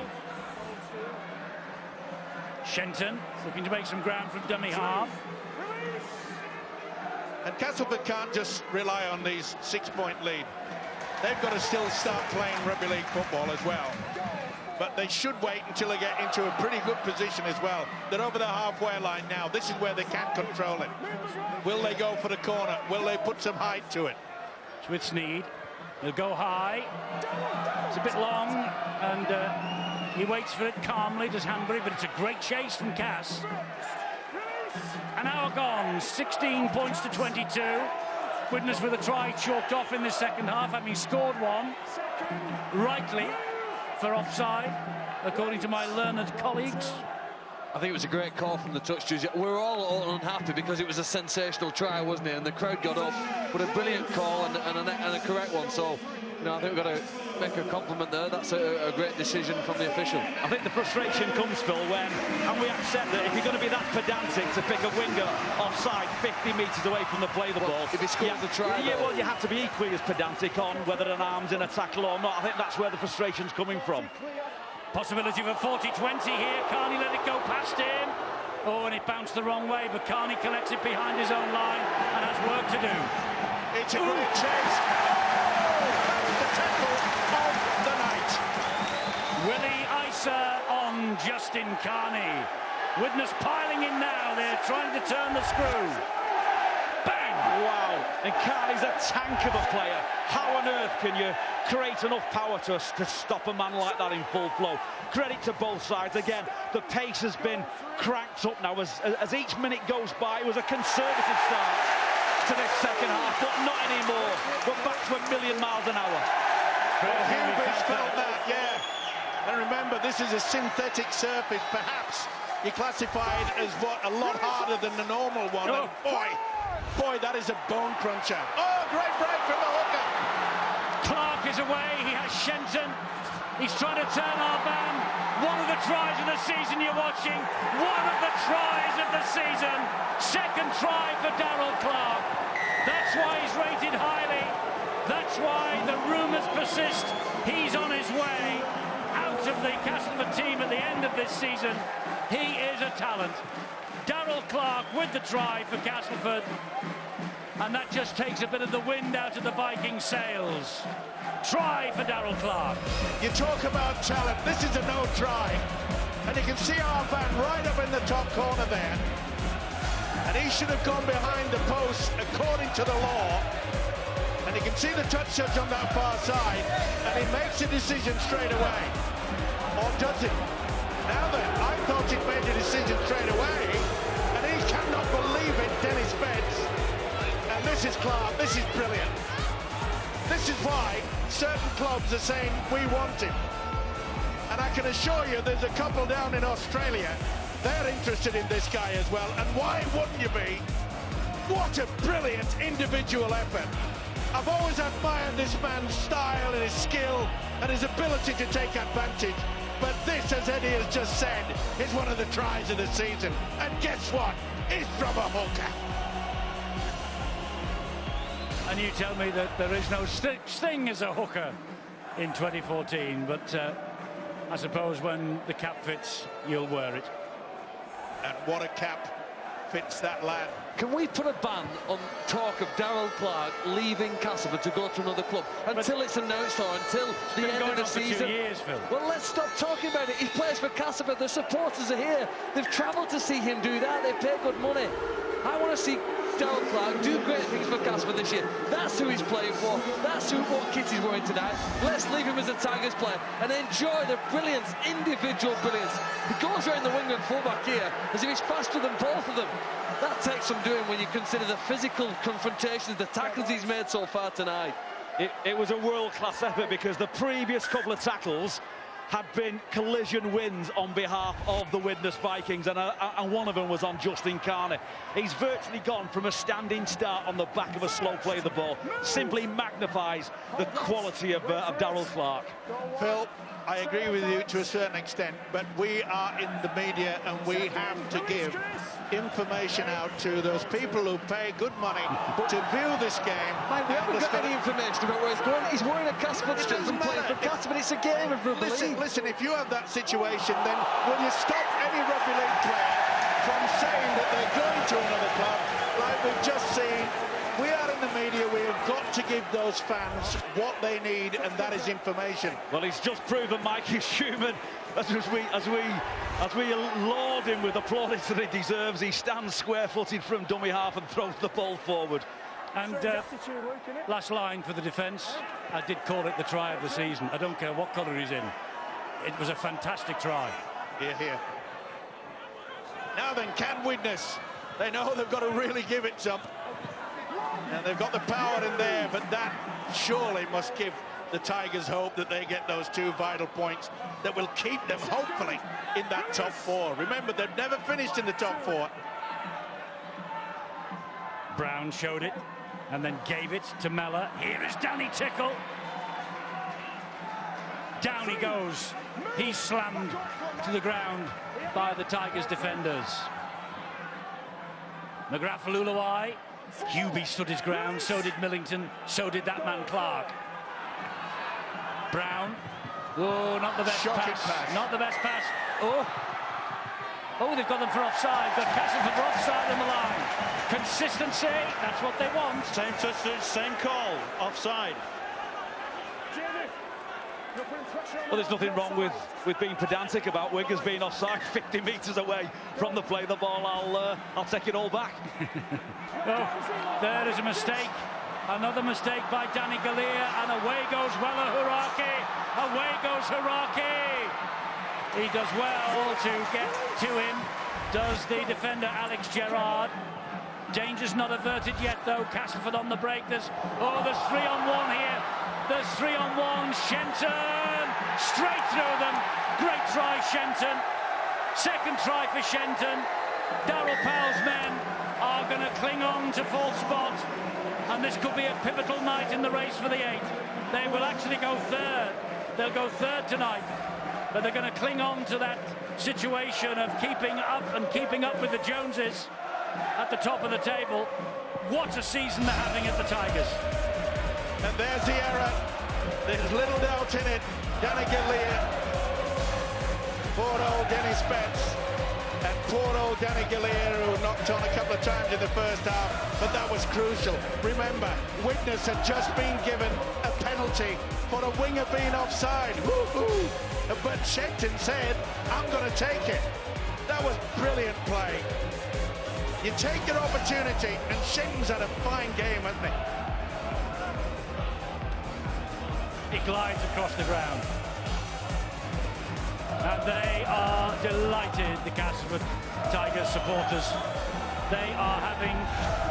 Shenton looking to make some ground from dummy half. And Castleford can't just rely on these 6-point lead. They've got to still start playing rugby league football as well. But they should wait until they get into a pretty good position as well. They're over the halfway line now. This is where they can control it. Will they go for the corner? Will they put some height to it? It's with Sneed. He'll go high. It's a bit long, and he waits for it calmly, does Hanbury, but it's a great chase from Cass. An hour gone, 16 points to 22. Widnes with a try chalked off in the second half, having scored one, rightly, for offside, according to my learned colleagues. I think it was a great call from the touch judge. We were all unhappy because it was a sensational try, wasn't it? And the crowd got up, but a brilliant call and a correct one. So, you know, I think we've got to make a compliment there. That's a great decision from the official. I think the frustration comes, Phil, when, and we accept that if you're going to be that pedantic to pick a winger offside 50 metres away from the play the ball. If he scores the try, yeah, well, you have to be equally as pedantic on whether an arm's in a tackle or not. I think that's where the frustration's coming from. Possibility for 40-20 here. Carney let it go past him. Oh, and it bounced the wrong way, but Carney collects it behind his own line and has work to do. It's a great chase. That's the tackle of the night. Willie Isa on Justin Carney. Widnes piling in now. They're trying to turn the screw. Bang! Wow, and Carney's a tank of a player. How on earth can you create enough power to stop a man like that in full flow? Credit to both sides. Again, the pace has been cranked up now. As each minute goes by, it was a conservative start to this second half, but not anymore. We're back to a million miles an hour. Hubert's felt that, yeah. And remember, this is a synthetic surface, perhaps. You classify it as what, a lot harder than the normal one. Oh. And boy, that is a bone cruncher. Oh, great break from the hooker. Clark is away. He has Shenton. He's trying to turn our van. One of the tries of the season you're watching. One of the tries of the season. Second try for Darrell Clark. That's why he's rated highly. That's why the rumours persist. He's on his way out of the Castleford team at the end of this season. He is a talent. Darrell Clark with the try for Castleford. And that just takes a bit of the wind out of the Viking sails. Try for Darrell Clark. You talk about talent. This is a no try. And you can see our van right up in the top corner there. And he should have gone behind the post according to the law. And you can see the touch judge on that far side. And he makes a decision straight away. Or does he? Now then, I thought he'd made a decision straight away. And he cannot believe it, Dennis Betts. And this is Clark. This is brilliant. This is why certain clubs are saying, we want him. And I can assure you there's a couple down in Australia. They're interested in this guy as well. And why wouldn't you be? What a brilliant individual effort. I've always admired this man's style and his skill and his ability to take advantage. But this, as Eddie has just said, is one of the tries of the season. And guess what? It's from a hooker. And you tell me that there is no such thing as a hooker in 2014, but I suppose when the cap fits, you'll wear it. And what a cap fits that lad. Can we put a ban on talk of Darrell Clark leaving Castleford to go to another club until it's announced or until the end of the season? 2 years, Phil. Well, let's stop talking about it. He plays for Castleford. The supporters are here. They've travelled to see him do that. They pay good money. I want to see Darrell Clark do great things for Castleford this year. That's who he's playing for. That's what kit he's wearing tonight. Let's leave him as a Tigers player and enjoy the brilliance, individual brilliance. He goes around the wing and fullback here as if he's faster than both of them. That takes some doing when you consider the physical confrontations, the tackles he's made so far tonight. It was a world-class effort because the previous couple of tackles, had been collision wins on behalf of the Widnes Vikings, and one of them was on Justin Carney. He's virtually gone from a standing start on the back of a slow play of the ball. Simply magnifies the quality of Darryl Clark. Phil, I agree with you to a certain extent, but we are in the media and we have to give information out to those people who pay good money to view this game. Man, we haven't got any information about where he's going. He's wearing a Castleford strip and playing for Castleford. It's a game of rugby league. Listen, if you have that situation, then will you stop any rugby league player from saying that they're going to another club like we've just seen? We are in the media. We have got to give those fans what they need, and that is information. Well, he's just proven Mike is human. As we laud him with applause that he deserves, he stands square-footed from dummy half and throws the ball forward. And last line for the defence. I did call it the try of the season. I don't care what colour he's in. It was a fantastic try. Here. Now then, can Widnes? They know they've got to really give it some. And they've got the power in there, but that surely must give the Tigers hope that they get those 2 vital points that will keep them, hopefully, in that top 4. Remember, they've never finished in the top 4. Brown showed it and then gave it to Mellor. Here is Danny Tickle. Down he goes. He's slammed to the ground by the Tigers defenders. McGrath Luluai. Hubie stood his ground, so did Millington, so did that man Clark. Brown. Oh, not the best pass. Not the best pass. Oh, they've got them for offside. Got Castleford for offside on the line. Consistency, that's what they want. Same touch, same call, offside. Well, there's nothing wrong with being pedantic about wingers being offside 50 metres away from the play of the ball. I'll take it all back. Oh, there is a mistake. Another mistake by Danny Galea, and away goes Wella Huraki. Away goes Huraki. He does well to get to him. Does the defender Alex Gerrard. Danger's not averted yet, though. Castleford on the break. There's 3-on-1 here. There's 3-on-1. Shenton straight through them. Great try, Shenton. Second try for Shenton. Darryl Powell's men are going to cling on to fourth spot, and this could be a pivotal night in the race for the 8. They will actually go third. They'll go third tonight, but they're going to cling on to that situation of keeping up with the Joneses at the top of the table. What a season they're having at the Tigers. And there's the error. There's little doubt in it. Danny Galea. Poor old Dennis Spence. And poor old Danny Galea, who knocked on a couple of times in the first half, but that was crucial. Remember, Widnes had just been given a penalty for a winger being offside. Woo-hoo! But Shenton said, I'm going to take it. That was brilliant play. You take your opportunity, and Shenton's had a fine game, hasn't he? He glides across the ground. And they are delighted, the Castleford Tigers supporters. They are having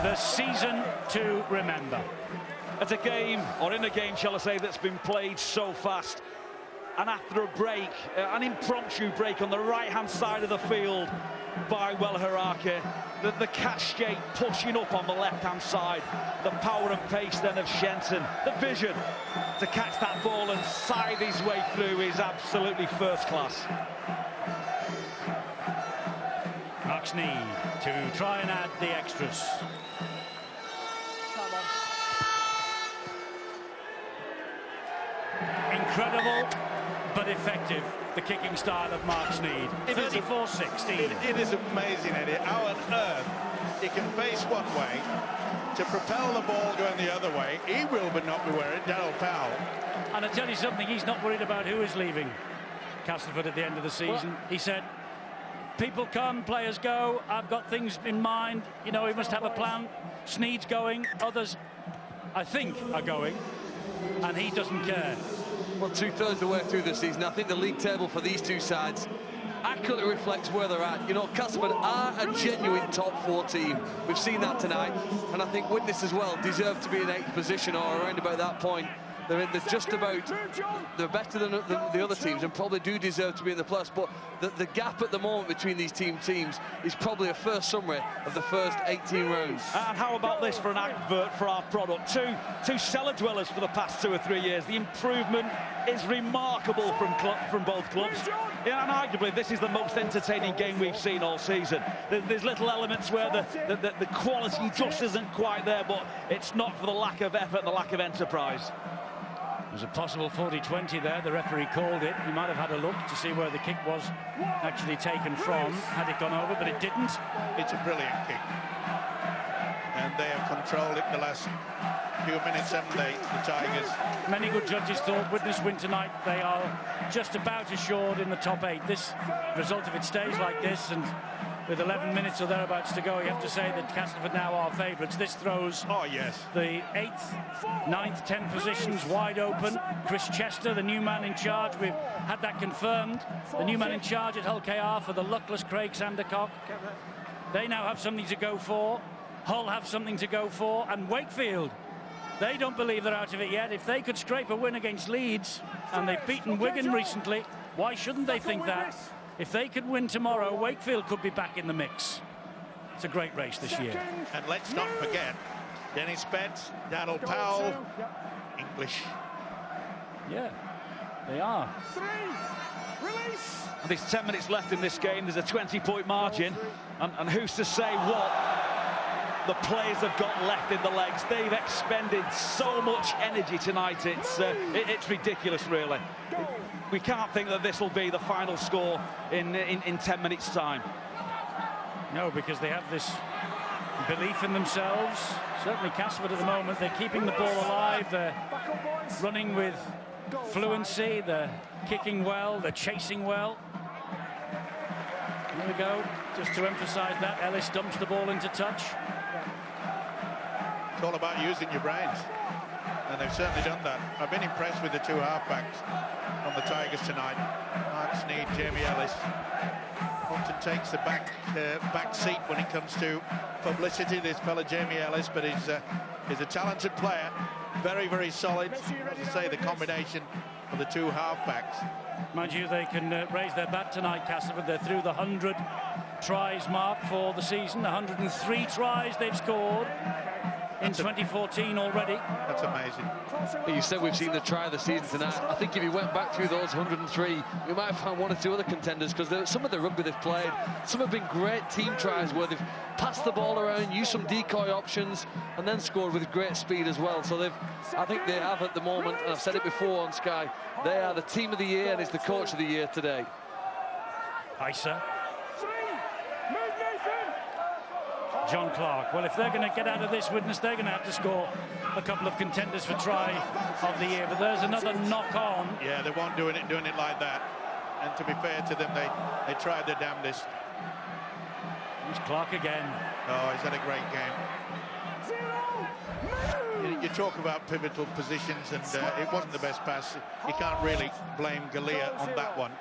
the season to remember. It's a game, or in a game, shall I say, that's been played so fast. And after a break, an impromptu break on the right-hand side of the field by Wella Huraki, the cascade pushing up on the left-hand side, the power and pace then of Shenton, the vision to catch that ball and scythe his way through is absolutely first class. Mark Sneed to try and add the extras. Incredible but effective, the kicking style of Mark Sneed. 34-16. It is amazing, Eddie. How on earth he can face one way to propel the ball going the other way. He will but not be wearing Darryl Powell. And I tell you something, he's not worried about who is leaving Castleford at the end of the season. He said, people come, players go. I've got things in mind. You know, we must have a plan. Sneed's going, others, I think, are going, and he doesn't care. Well, 2/3 of the way through the season, I think the league table for these two sides accurately reflects where they're at. You know, Castleford are a genuine top 4 team. We've seen that tonight, and I think Widnes as well deserve to be in 8th position or around about that point. They're in the just about, they're better than the other teams and probably do deserve to be in the plus, but the gap at the moment between these teams is probably a first summary of the first 18 rounds. And how about this for an advert for our product? Two cellar dwellers for the past 2 or 3 years. The improvement is remarkable from both clubs. Yeah, and arguably this is the most entertaining game we've seen all season. There's little elements where the quality just isn't quite there, but it's not for the lack of effort and the lack of enterprise. There's a possible 40-20 there. The referee called it. He might have had a look to see where the kick was actually taken from, had it gone over, but it didn't. It's a brilliant kick. And they have controlled it the last few minutes, haven't they, the Tigers? Many good judges thought Widnes win tonight. They are just about assured in the top 8. This result, if it stays like this, and with 11 minutes or thereabouts to go, you have to say that Castleford now are favourites. This throws the 8th, 9th, 10th positions wide open. Chris Chester, the new man in charge, we've had that confirmed. The new man in charge at Hull KR for the luckless Craig Sandercock. They now have something to go for. Hull have something to go for, and Wakefield, they don't believe they're out of it yet. If they could scrape a win against Leeds, and they've beaten Wigan recently, why shouldn't they think that? If they could win tomorrow, Wakefield could be back in the mix. It's a great race this year. And let's not forget, Dennis Betts, Daniel Powell, English. Yeah, they are. And there's 10 minutes left in this game. There's a 20-point margin. And who's to say what the players have got left in the legs? They've expended so much energy tonight. It's ridiculous, really. We can't think that this will be the final score in 10 minutes' time. No, because they have this belief in themselves. Certainly Castleford at the moment, they're keeping the ball alive. They're running with fluency. They're kicking well. They're chasing well. Here we go. Just to emphasise that, Ellis dumps the ball into touch. It's all about using your brains. And they've certainly done that. I've been impressed with the 2 halfbacks from the Tigers tonight. Mark Sneed, Jamie Ellis. Often takes the back seat when it comes to publicity, this fella Jamie Ellis, but he's a talented player. Very, very solid. As I say, the combination of the 2 halfbacks. Mind you, they can raise their bat tonight, Castleford. They're through the 100 tries mark for the season. 103 tries they've scored in 2014 already. That's amazing. You said we've seen the try of the season tonight. I think if you went back through those 103, you might have found 1 or 2 other contenders, because some of the rugby they've played, some have been great team tries where they've passed the ball around, used some decoy options, and then scored with great speed as well. So I think they have at the moment, and I've said it before on Sky, they are the team of the year and it's the coach of the year today. Isa. John Clark. Well, if they're going to get out of this Widnes, they're going to have to score a couple of contenders for try of the year. But there's another knock on. Yeah, they weren't doing it like that. And to be fair to them, they tried their damnedest. Here's Clark again. Oh, he's had a great game. You talk about pivotal positions, and it wasn't the best pass. You can't really blame Galea on that one,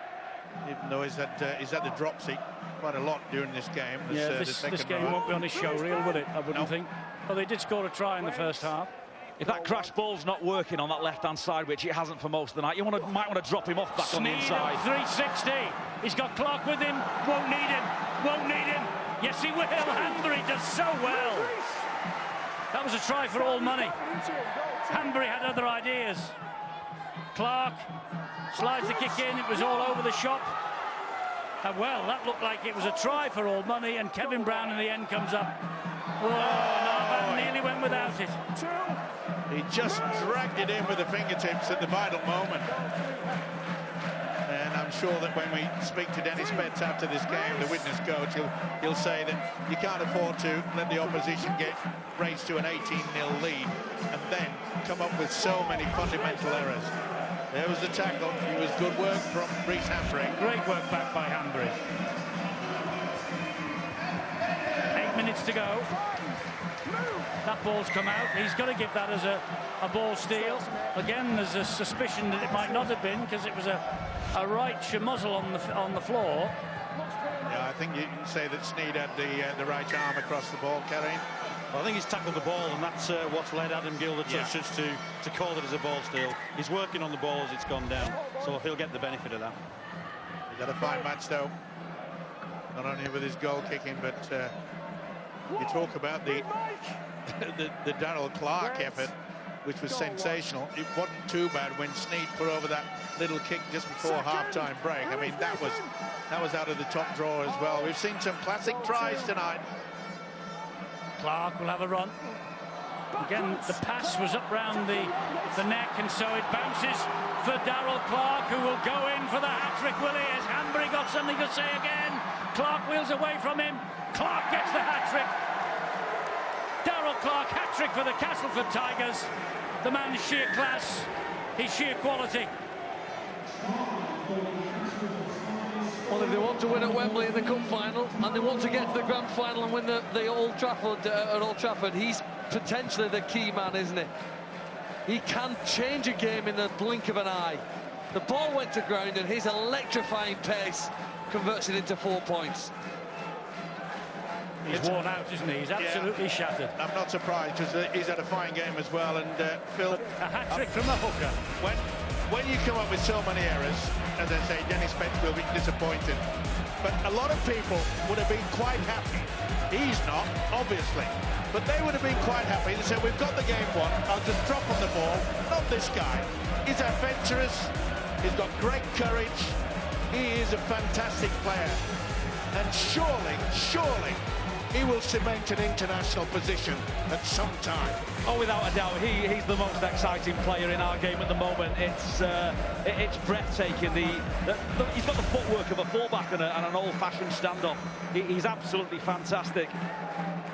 even though he's had the dropsy quite a lot during this game. This game won't be on his show reel, will it? I wouldn't think. Well, they did score a try in the first half. If that crash ball's not working on that left-hand side, which it hasn't for most of the night, you might want to drop him off back on the inside. 360. He's got Clark with him. Won't need him. Won't need him. Yes, he will. Hanbury does so well. That was a try for all money. Hanbury had other ideas. Clark slides the kick in. It was all over the shop. And well, that looked like it was a try for all money, and Kevin Brown in the end comes up. Oh, no, Van nearly went without it. He just dragged it in with the fingertips at the vital moment. And I'm sure that when we speak to Dennis Betts after this game, the Widnes coach, he'll say that you can't afford to let the opposition get raised to an 18-0 lead and then come up with so many fundamental errors. There was the tackle. It was good work from Reece Hanbury. Great work back by Hanbury. 8 minutes to go. That ball's come out. He's got to give that as a ball steal. Again, there's a suspicion that it might not have been, because it was a right schmozzle on the floor. Yeah, I think you can say that Sneed had the right arm across the ball carrying. Well, I think he's tackled the ball, and that's what's led Adam Gill, the touches, to call it as a ball steal. He's working on the ball as it's gone down, so he'll get the benefit of that. He's had a fine match, though. Not only with his goal kicking, but you talk about the Darrell Clark effort, which was sensational. It wasn't too bad when Snead put over that little kick just before half-time break. I mean, that was out of the top drawer as well. We've seen some classic tries tonight. Clark will have a run. Again, the pass was up round the neck, and so it bounces for Darrell Clark, who will go in for the hat-trick, will he? Has Hanbury got something to say again? Clark wheels away from him. Clark gets the hat-trick. Darrell Clark, hat-trick for the Castleford Tigers. The man's sheer class, his sheer quality. Well, if they want to win at Wembley in the Cup final, and they want to get to the Grand Final and win the Old Trafford at Old Trafford, he's potentially the key man, isn't he? He can change a game in the blink of an eye. The ball went to ground, and his electrifying pace converts it into 4 points. He's worn out, isn't he? He's absolutely shattered. I'm not surprised, because he's had a fine game as well. And Phil, a hat-trick from the hooker. When you come up with so many errors, as I say, Dennis Spence will be disappointed. But a lot of people would have been quite happy. He's not, obviously. But they would have been quite happy. They said, we've got the game won. I'll just drop on the ball. Not this guy. He's adventurous. He's got great courage. He is a fantastic player. And surely, he will cement an international position at some time. Oh, without a doubt, he's the most exciting player in our game at the moment. It's breathtaking. He's got the footwork of a fullback and an old-fashioned standoff. He's absolutely fantastic.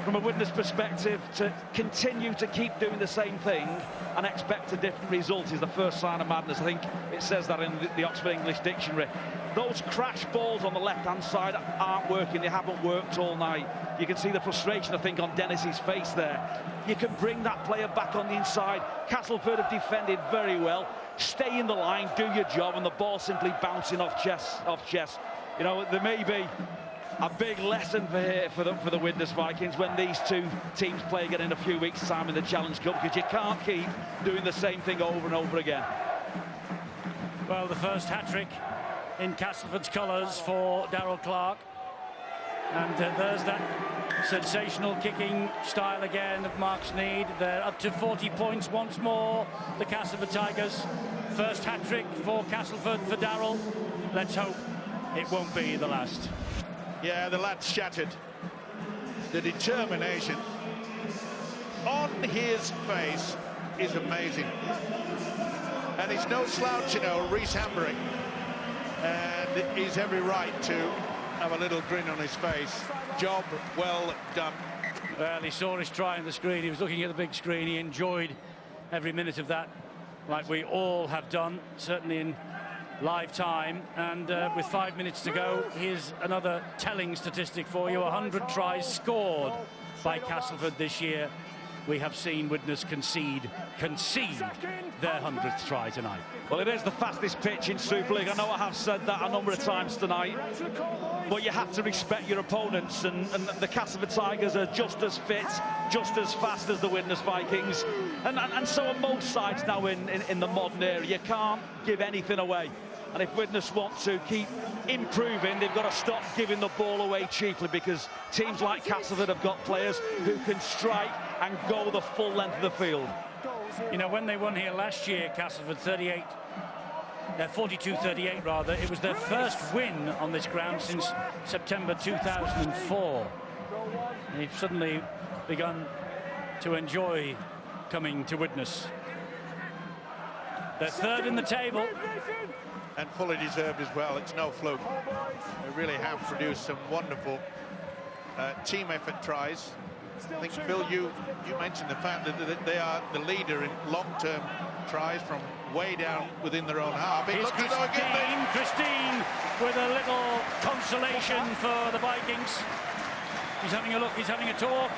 From a Widnes perspective, to continue to keep doing the same thing and expect a different result is the first sign of madness. I think it says that in the Oxford English Dictionary. Those crash balls on the left-hand side aren't working. They haven't worked all night. You can see the frustration, I think, on Dennis's face there. You can bring that player back on the inside. Castleford have defended very well. Stay in the line, do your job, and the ball simply bouncing off chest. You know, there may be a big lesson for the Widnes Vikings when these two teams play again in a few weeks' time in the Challenge Cup, because you can't keep doing the same thing over and over again. Well, the first hat-trick in Castleford's colours for Darrell Clark. And there's that sensational kicking style again of Mark Snead. They're up to 40 points once more, the Castleford Tigers. First hat-trick for Castleford for Darrell. Let's hope it won't be the last. Yeah, the lad's shattered. The determination on his face is amazing. And he's no slouch, you know, Reece Hambury. And he's every right to have a little grin on his face. Job well done. Well, he saw his try on the screen. He was looking at the big screen. He enjoyed every minute of that, like we all have done, certainly in live time. And with 5 minutes to go, here's another telling statistic for you. 100 tries scored by Castleford this year. We have seen Widnes concede their 100th try tonight. Well, it is the fastest pitch in Super League. I know I have said that a number of times tonight, but you have to respect your opponents, and the Castleford Tigers are just as fit, just as fast as the Widnes Vikings, and so are most sides now in the modern era. You can't give anything away. And if Widnes want to keep improving, they've got to stop giving the ball away cheaply, because teams like Castleford have got players who can strike and go the full length of the field. You know, when they won here last year, Castleford 42-38 rather, it was their first win on this ground since September 2004. And they've suddenly begun to enjoy coming to Widnes. They're third in the table. And fully deserved as well. It's no fluke. They really have produced some wonderful team effort tries. I think, Phil, you mentioned the fact that they are the leader in long-term tries from way down within their own half. Here's Christine with a little consolation for the Vikings. He's having a look, he's having a talk.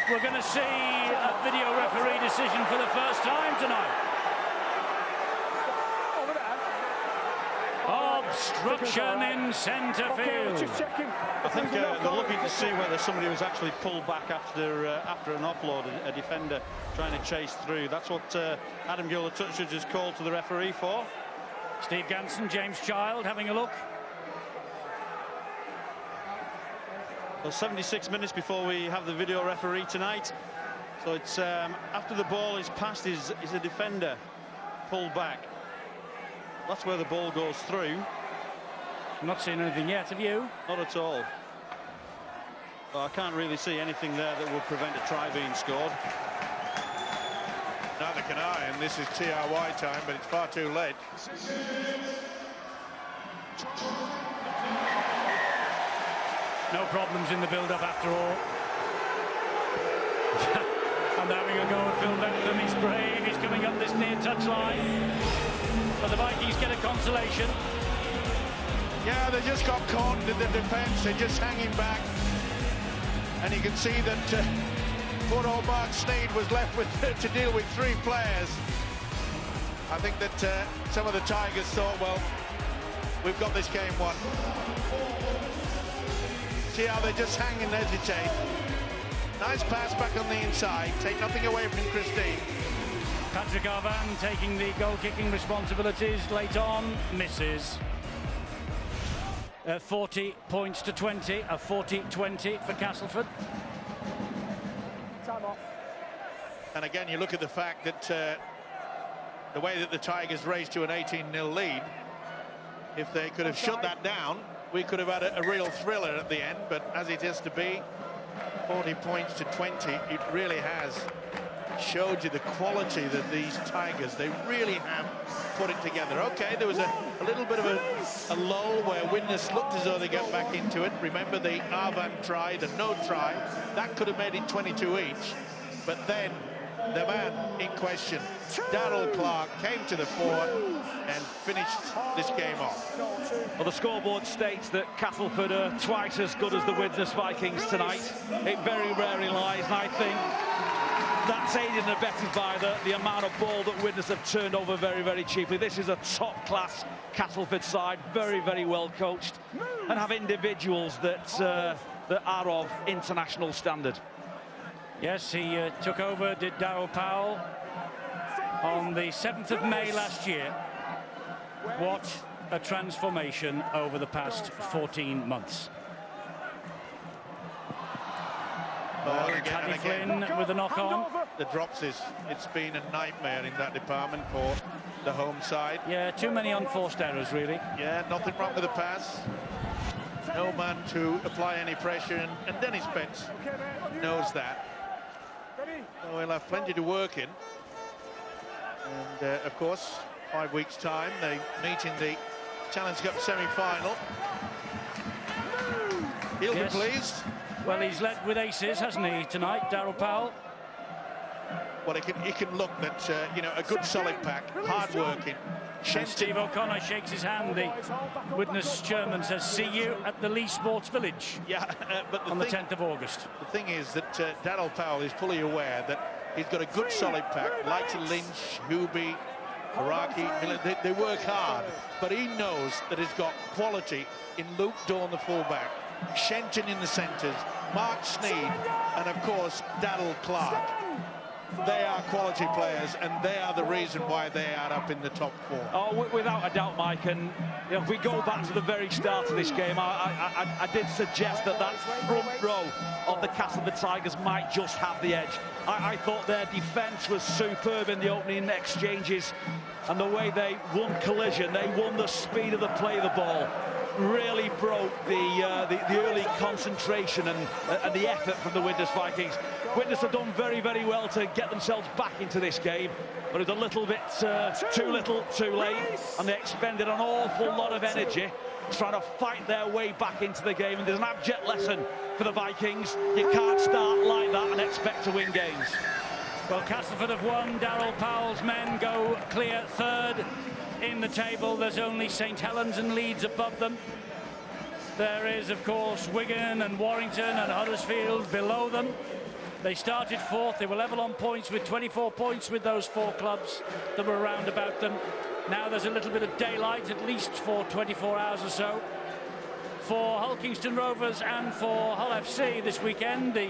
We're going to see a video referee decision for the first time tonight. disruption in centre field. I think they're looking to see whether somebody was actually pulled back after an offload, a defender trying to chase through. That's what Adam Gilder-Tutcher just called to the referee for. Steve Ganson, James Child having a look. Well, 76 minutes before we have the video referee tonight. So it's after the ball is passed, is a defender pulled back. That's where the ball goes through. I'm not seeing anything yet, have you? Not at all. Well, I can't really see anything there that would prevent a try being scored. Neither can I, and this is TRY time, but it's far too late. No problems in the build-up after all. And having a go at Phil Bentham. He's brave. He's coming up this near touchline. But the Vikings get a consolation. Yeah, they just got caught in the defence. They're just hanging back. And you can see that poor old Mark Sneed was left with to deal with 3 players. I think that some of the Tigers thought, well, we've got this game won. See how they just hang and hesitate. Nice pass back on the inside. Take nothing away from Christine. Patrick Arvan taking the goal-kicking responsibilities late on, misses. 40 points to 20, a 40-20 for Castleford. Time off. And again, you look at the fact that the way that the Tigers raised to an 18-0 lead, if they could have shut that down, we could have had a real thriller at the end. But as it is to be, 40 points to 20, it really has showed you the quality that these Tigers, they really have put it together. Okay, there was a little bit of a lull where Widnes looked as though they get back into it. Remember the Arvan try, the no try, that could have made it 22 each. But then the man in question, Darryl Clark, came to the fore and finished this game off. Well, the scoreboard states that Castleford are twice as good as the Widnes Vikings tonight. It very rarely lies, and I think that's aided and abetted by the amount of ball that Widnes have turned over very, very cheaply. This is a top-class Castleford side, very, very well coached, and have individuals that are of international standard. Yes, he took over, did Darryl Powell, on the 7th of May last year. What a transformation over the past 14 months. Paddy Flynn with a knock-on. The drops it's been a nightmare in that department for the home side. Yeah, too many unforced errors, really. Yeah, nothing wrong with the pass. No man to apply any pressure, and Dennis Betts knows that. So he'll have plenty to work in. And of course, 5 weeks' time, they meet in the Challenge Cup semi-final. He'll be pleased. Well, he's led with aces, hasn't he, tonight, Darryl Powell? Well, he can look that, you know, a good solid pack, hard-working. And Steve O'Connor shakes his hand. The Widnes chairman says, see you at the Lee Sports Village. Yeah, but on the 10th of August. The thing is that Darryl Powell is fully aware that he's got a good solid pack. Likes Lynch, Hooby, Haraki. They work hard, but he knows that he's got quality in Luke Dawn, the fullback, Shenton in the centres, Mark Sneed, and of course Darryl Clark. They are quality players, and they are the reason why they are up in the top 4. Oh, without a doubt, Mike. And you know, if we go back to the very start of this game, I did suggest that front row of the Castleford Tigers might just have the edge. I thought their defence was superb in the opening exchanges, and the way they won collision, they won the speed of the play of the ball. Really broke the early concentration and the effort from the Widnes Vikings. Widnes have done very, very well to get themselves back into this game, but it's a little bit too little, too late, and they expended an awful lot of energy trying to fight their way back into the game. And there's an abject lesson for the Vikings. You can't start like that and expect to win games. Well, Castleford have won. Darryl Powell's men go clear third in the table. There's only St Helens and Leeds above them. There is, of course, Wigan and Warrington and Huddersfield below them. They started fourth. They were level on points with 24 points with those 4 clubs that were around about them. Now there's a little bit of daylight, at least for 24 hours or so. For Hull Kingston Rovers and for Hull FC this weekend, the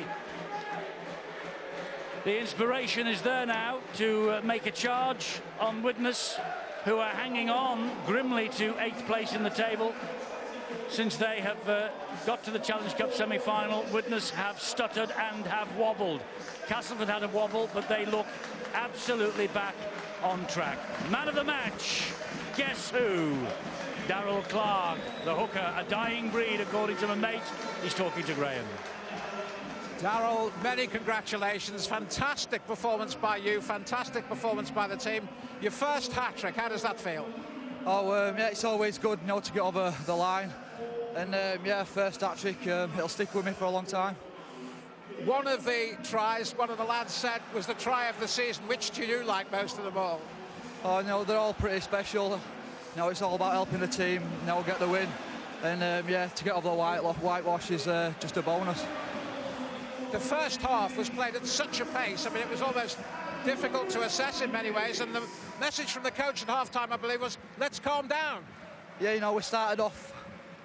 inspiration is there now to make a charge on Widnes, who are hanging on grimly to 8th place in the table. Since they have got to the Challenge Cup semi-final, Widnes have stuttered and have wobbled. Castleford had a wobble, but they look absolutely back on track. Man of the match, guess who? Darryl Clark, the hooker, a dying breed according to my mate. He's talking to Graham. Darryl, many congratulations. Fantastic performance by you, fantastic performance by the team. Your first hat-trick, how does that feel? Oh, yeah, it's always good, you know, to get over the line. And, yeah, first hat-trick, it'll stick with me for a long time. One of the tries, one of the lads said, was the try of the season. Which do you like most of them all? Oh, no, they're all pretty special. You know, it's all about helping the team, you know, get the win. And, yeah, to get over the whitewash is just a bonus. The first half was played at such a pace. I mean, it was almost difficult to assess in many ways. And the message from the coach at half-time, I believe, was, let's calm down. Yeah, you know, we started off,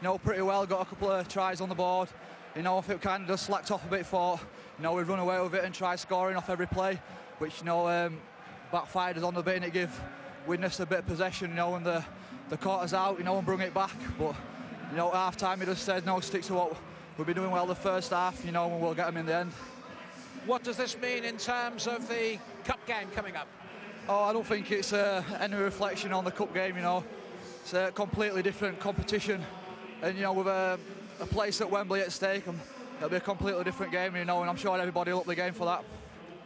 you know, pretty well, got a couple of tries on the board. You know, if it kind of just slacked off a bit for, you know, we'd run away with it and try scoring off every play, which, you know, backfired us on the bit, and it gave Widnes a bit of possession, you know, and the caught us out, you know, and bring it back. But, you know, at half-time, he just said, no, stick to what we've been doing well the first half, you know, and we'll get them in the end. What does this mean in terms of the cup game coming up? Oh, I don't think it's any reflection on the cup game, you know. It's a completely different competition. And, you know, with a place at Wembley at stake, it'll be a completely different game, you know, and I'm sure everybody will up the game for that.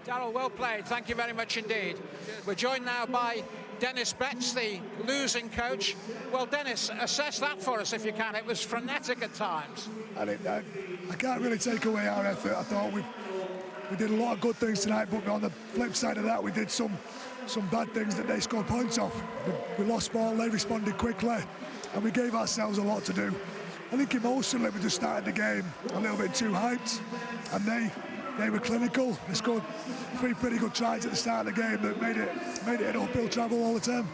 Darryl, well played. Thank you very much indeed. We're joined now by Dennis Betts, the losing coach. Well, Dennis, assess that for us if you can. It was frenetic at times. I can't really take away our effort. I thought we did a lot of good things tonight, but on the flip side of that, we did some bad things that they scored points off. We lost ball, they responded quickly, and we gave ourselves a lot to do. I think emotionally we just started the game a little bit too hyped, and they were clinical. They scored 3 pretty good tries at the start of the game that made it an uphill travel all the time.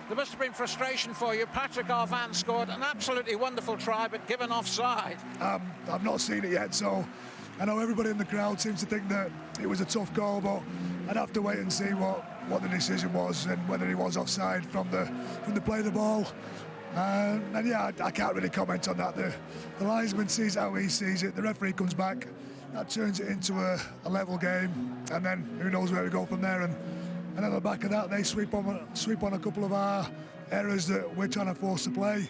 There must have been frustration for you. Patrick Arvan scored an absolutely wonderful try, but given offside. I've not seen it yet, so I know everybody in the crowd seems to think that it was a tough goal, but I'd have to wait and see what the decision was and whether he was offside from the play of the ball. And yeah, I can't really comment on that. The linesman sees it how he sees it. The referee comes back. That turns it into a level game, and then who knows where we go from there. And on the back of that, they sweep on a couple of our errors that we're trying to force to play.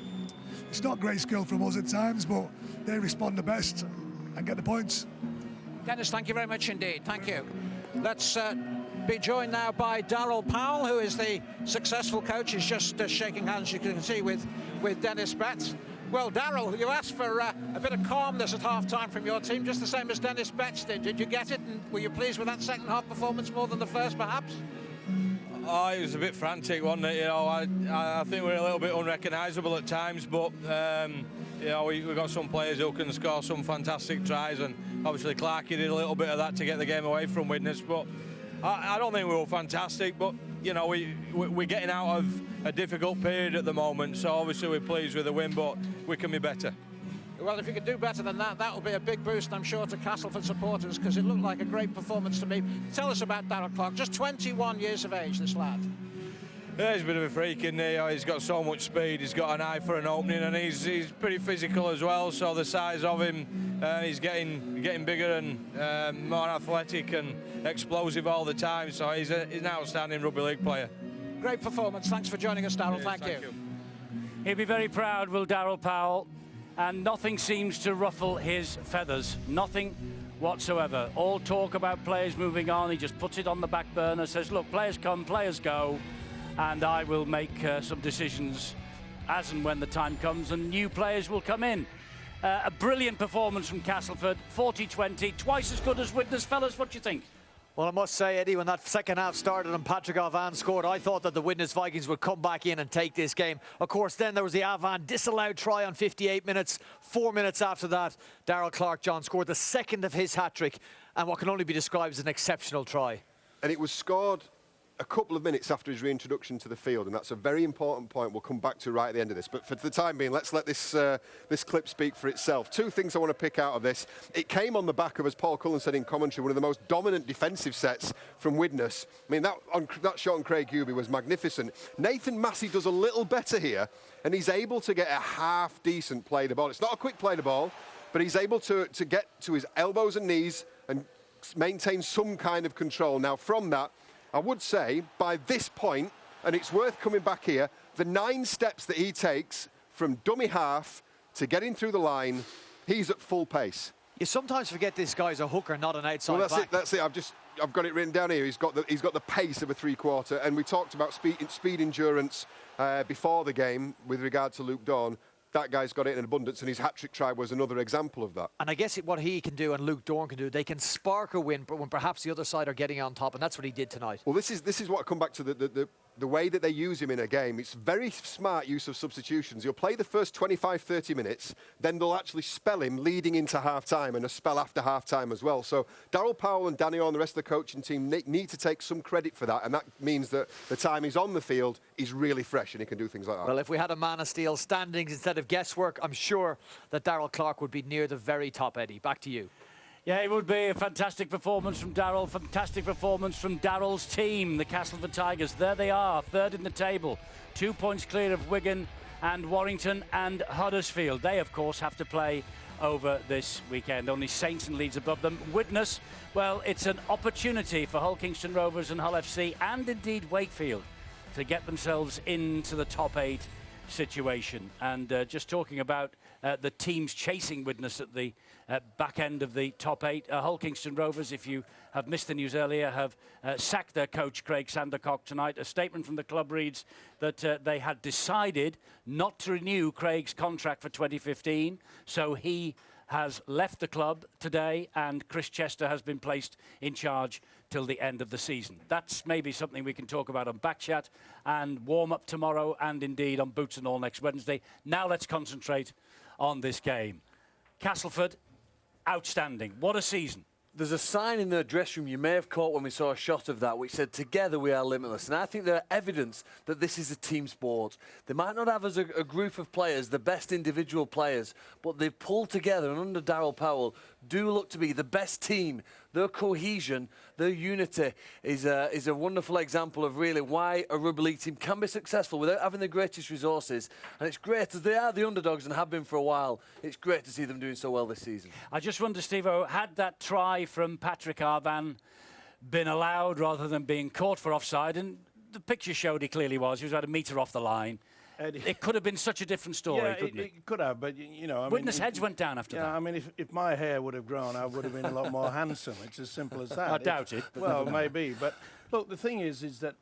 It's not great skill from us at times, but they respond the best and get the points. Dennis, thank you very much indeed. Thank you. Let's be joined now by Darryl Powell, who is the successful coach. He's just shaking hands, you can see, with Dennis Betts. Well, Darryl, you asked for a bit of calmness at half-time from your team, just the same as Dennis Betts did. Did you get it, and were you pleased with that second-half performance more than the first, perhaps? Oh, it was a bit frantic, wasn't it? You know, I think we're a little bit unrecognisable at times, but you know, we've got some players who can score some fantastic tries, and obviously Clarkey did a little bit of that to get the game away from Widnes. But I don't think we were fantastic, but you know, we're getting out of a difficult period at the moment, so obviously we're pleased with the win, but we can be better. Well, if you could do better than that, that will be a big boost, I'm sure, to Castleford supporters, because it looked like a great performance to me. Tell us about Darryl Clark, just 21 years of age, this lad. Yeah, he's a bit of a freak, isn't he? He's got so much speed, he's got an eye for an opening, and he's pretty physical as well, so the size of him, he's getting bigger and more athletic and explosive all the time, so he's an outstanding rugby league player. Great performance. Thanks for joining us, Darryl. Yes, thank you. He'll be very proud, will Darryl Powell, and nothing seems to ruffle his feathers. Nothing whatsoever. All talk about players moving on. He just puts it on the back burner, says, look, players come, players go, and I will make some decisions as and when the time comes, and new players will come in. A brilliant performance from Castleford, 40-20, twice as good as Widnes. Fellas, what do you think? Well, I must say, Eddie, when that second half started and Patrick Arvan scored, I thought that the Widnes Vikings would come back in and take this game. Of course, then there was the Arvan disallowed try on 58 minutes. 4 minutes after that, Darryl Clark John scored the second of his hat-trick. and what can only be described as an exceptional try. And it was scored a couple of minutes after his reintroduction to the field, and that's a very important point we'll come back to right at the end of this. But for the time being, let's let this this clip speak for itself. Two things I want to pick out of this. It came on the back of, as Paul Cullen said in commentary, one of the most dominant defensive sets from Widnes. I mean, that shot on Craig Hubie was magnificent. Nathan Massey does a little better here, and he's able to get a half-decent play the ball. It's not a quick play the ball, but he's able to get to his elbows and knees and maintain some kind of control. Now, from that, I would say, by this point, and it's worth coming back here, the 9 steps that he takes from dummy half to getting through the line, he's at full pace. You sometimes forget this guy's a hooker, not an outside back. back. That's it. I've got it written down here. He's got the pace of a three-quarter, and we talked about speed endurance before the game with regard to Luke Dawn. That guy's got it in abundance, and his hat-trick try was another example of that. And I guess what he can do and Luke Dorn can do, they can spark a win, but when perhaps the other side are getting on top, and that's what he did tonight. Well, this is what I come back to the way that they use him in a game. It's very smart use of substitutions. He'll play the first 25, 30 minutes, then they'll actually spell him leading into half-time and a spell after half-time as well. So Daryl Powell and Danny Orr and the rest of the coaching team need to take some credit for that, and that means that the time he's on the field is really fresh and he can do things like that. Well, if we had a man of steel standings instead of guesswork, I'm sure that Darrell Clarke would be near the very top, Eddie. Back to you. Yeah, it would be a fantastic performance from Darrell, fantastic performance from Darrell's team, the Castleford Tigers. There they are, third in the table, 2 points clear of Wigan and Warrington and Huddersfield. They, of course, have to play over this weekend. Only Saints and Leeds above them. Widnes, well, it's an opportunity for Hull Kingston Rovers and Hull FC and indeed Wakefield to get themselves into the top 8 situation. And just talking about the teams chasing Widnes at the back end of the top 8. Hull Kingston Rovers, if you have missed the news earlier, have sacked their coach Craig Sandercock tonight. A statement from the club reads that they had decided not to renew Craig's contract for 2015, so he has left the club today and Chris Chester has been placed in charge till the end of the season. That's maybe something we can talk about on Backchat and warm up tomorrow and indeed on Boots and All next Wednesday. Now let's concentrate on this game. Castleford, outstanding. What a season. There's a sign in the dressing room you may have caught when we saw a shot of that which said, "Together we are limitless." And I think they're evidence that this is a team sport. They might not have as a group of players the best individual players, but they've pulled together and under Daryl Powell do look to be the best team. Their cohesion, their unity is a wonderful example of really why a rugby league team can be successful without having the greatest resources. And it's great, as they are the underdogs and have been for a while, it's great to see them doing so well this season. I just wonder, Steve-O, had that try from Patrick Arvan been allowed rather than being caught for offside, and the picture showed he clearly was, he was about a metre off the line. It could have been such a different story, couldn't it? It could have, but, you know... Widnes' heads went down after that. I mean, if my hair would have grown, I would have been a lot more handsome. It's as simple as that. I doubt it. Well, maybe. But, look, the thing is that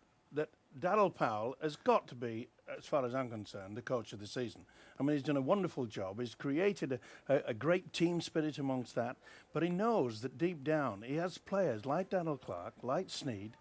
Daryl Powell has got to be, as far as I'm concerned, the coach of the season. I mean, he's done a wonderful job. He's created a great team spirit amongst that. But he knows that deep down, he has players like Daryl Clarke, like Sneed,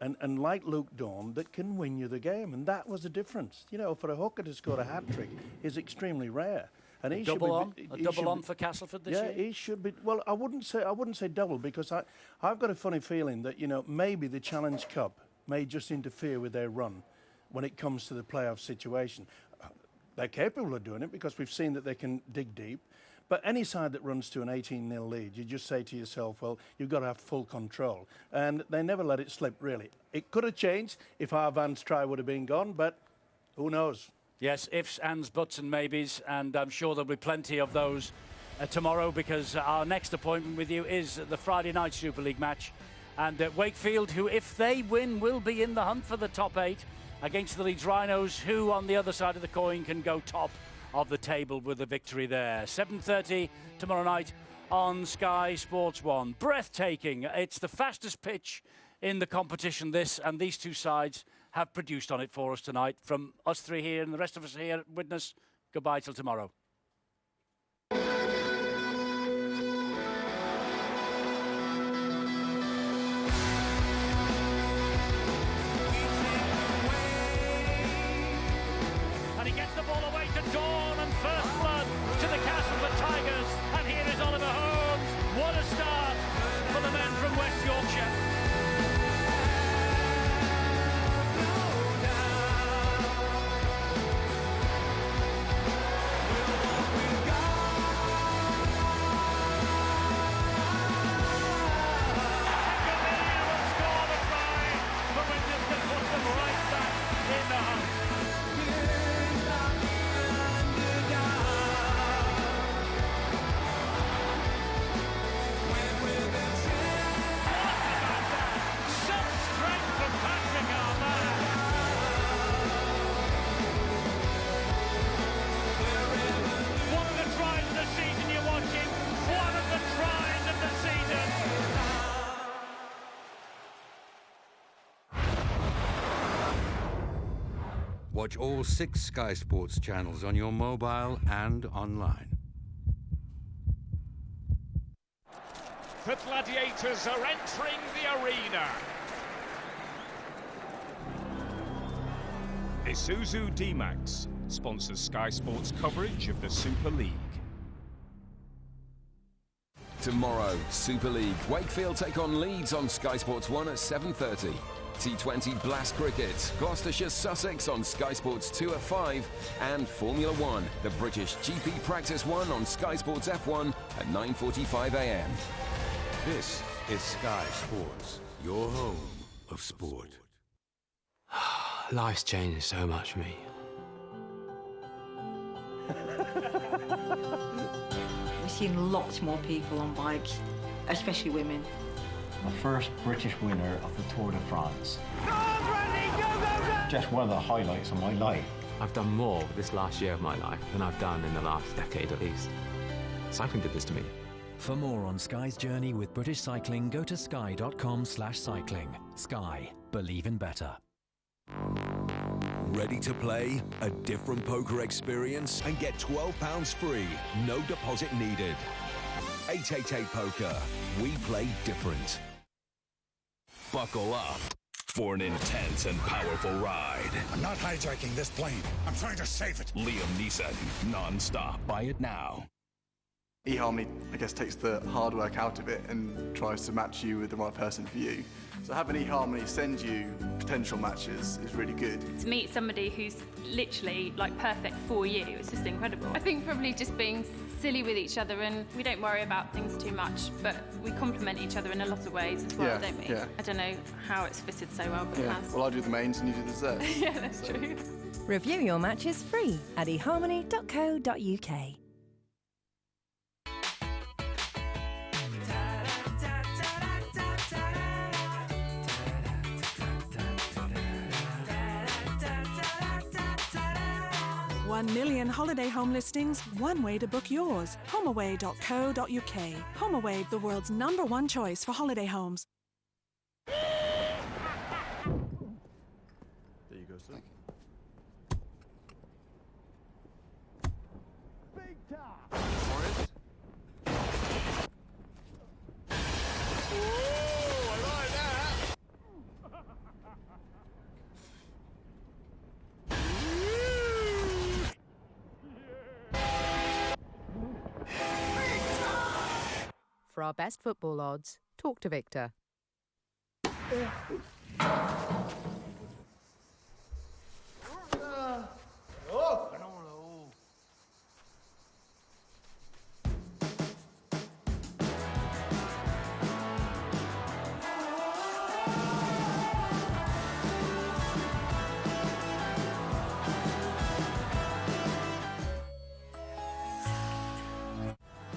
and like Luke Dawn that can win you the game, and that was the difference. You know, for a hooker to score a hat-trick is extremely rare. And he double on for Castleford this year? Yeah, he should be. Well, I wouldn't say double, because I've got a funny feeling that, you know, maybe the Challenge Cup may just interfere with their run when it comes to the playoff situation. They're capable of doing it because we've seen that they can dig deep. But any side that runs to an 18-0 lead, you just say to yourself, well, you've got to have full control. And they never let it slip, really. It could have changed if Arvan's try would have been gone, but who knows? Yes, ifs, ands, buts and maybes, and I'm sure there'll be plenty of those tomorrow, because our next appointment with you is the Friday night Super League match. And Wakefield, who, if they win, will be in the hunt for the top 8 against the Leeds Rhinos, who, on the other side of the coin, can go top of the table with a victory there. 7:30 tomorrow night on Sky Sports 1. Breathtaking. It's the fastest pitch in the competition, this, and these two sides have produced on it for us tonight. From us three here and the rest of us here at Widnes, goodbye till tomorrow. And he gets the ball away to Dawn, and first blood to the Castleford Tigers. And here is Oliver Holmes. What a start for the and West Yorkshire. Watch all 6 Sky Sports channels on your mobile and online. The Gladiators are entering the arena. Isuzu D-Max sponsors Sky Sports coverage of the Super League. Tomorrow, Super League. Wakefield take on Leeds on Sky Sports 1 at 7:30. T20 Blast Cricket. Gloucestershire Sussex on Sky Sports 2 at 5. And Formula 1, the British GP Practice 1 on Sky Sports F1 at 9:45 a.m. This is Sky Sports, your home of sport. Life's changed so much for me. We're seeing lots more people on bikes, especially women. The first British winner of the Tour de France. Just one of the highlights of my life. I've done more this last year of my life than I've done in the last decade at least. Cycling did this to me. For more on Sky's journey with British cycling, go to sky.com/cycling. Sky. Believe in better. Ready to play a different poker experience and get £12 free, no deposit needed. 888 Poker. We play different. Buckle up for an intense and powerful ride. I'm not hijacking this plane. I'm trying to save it. Liam Neeson, non-stop. Buy it now. eHarmony, I guess, takes the hard work out of it and tries to match you with the right person for you. So having eHarmony send you potential matches is really good. To meet somebody who's literally like perfect for you, it's just incredible. I think probably just being silly with each other, and we don't worry about things too much, but we complement each other in a lot of ways as well, don't we? Yeah. I don't know how it's fitted so well, but it has. Well, I do the mains and you do the Zs. Yeah, that's true. Review your matches free at eharmony.co.uk. $1 million holiday home listings, one way to book yours. HomeAway.co.uk. HomeAway, the world's #1 choice for holiday homes. There you go, sir. Big time. For our best football odds, talk to Victor.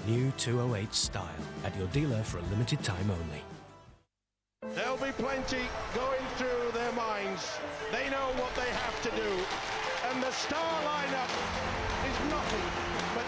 New 208 style at your dealer for a limited time only. There'll be plenty going through their minds. They know what they have to do. And the star lineup is nothing but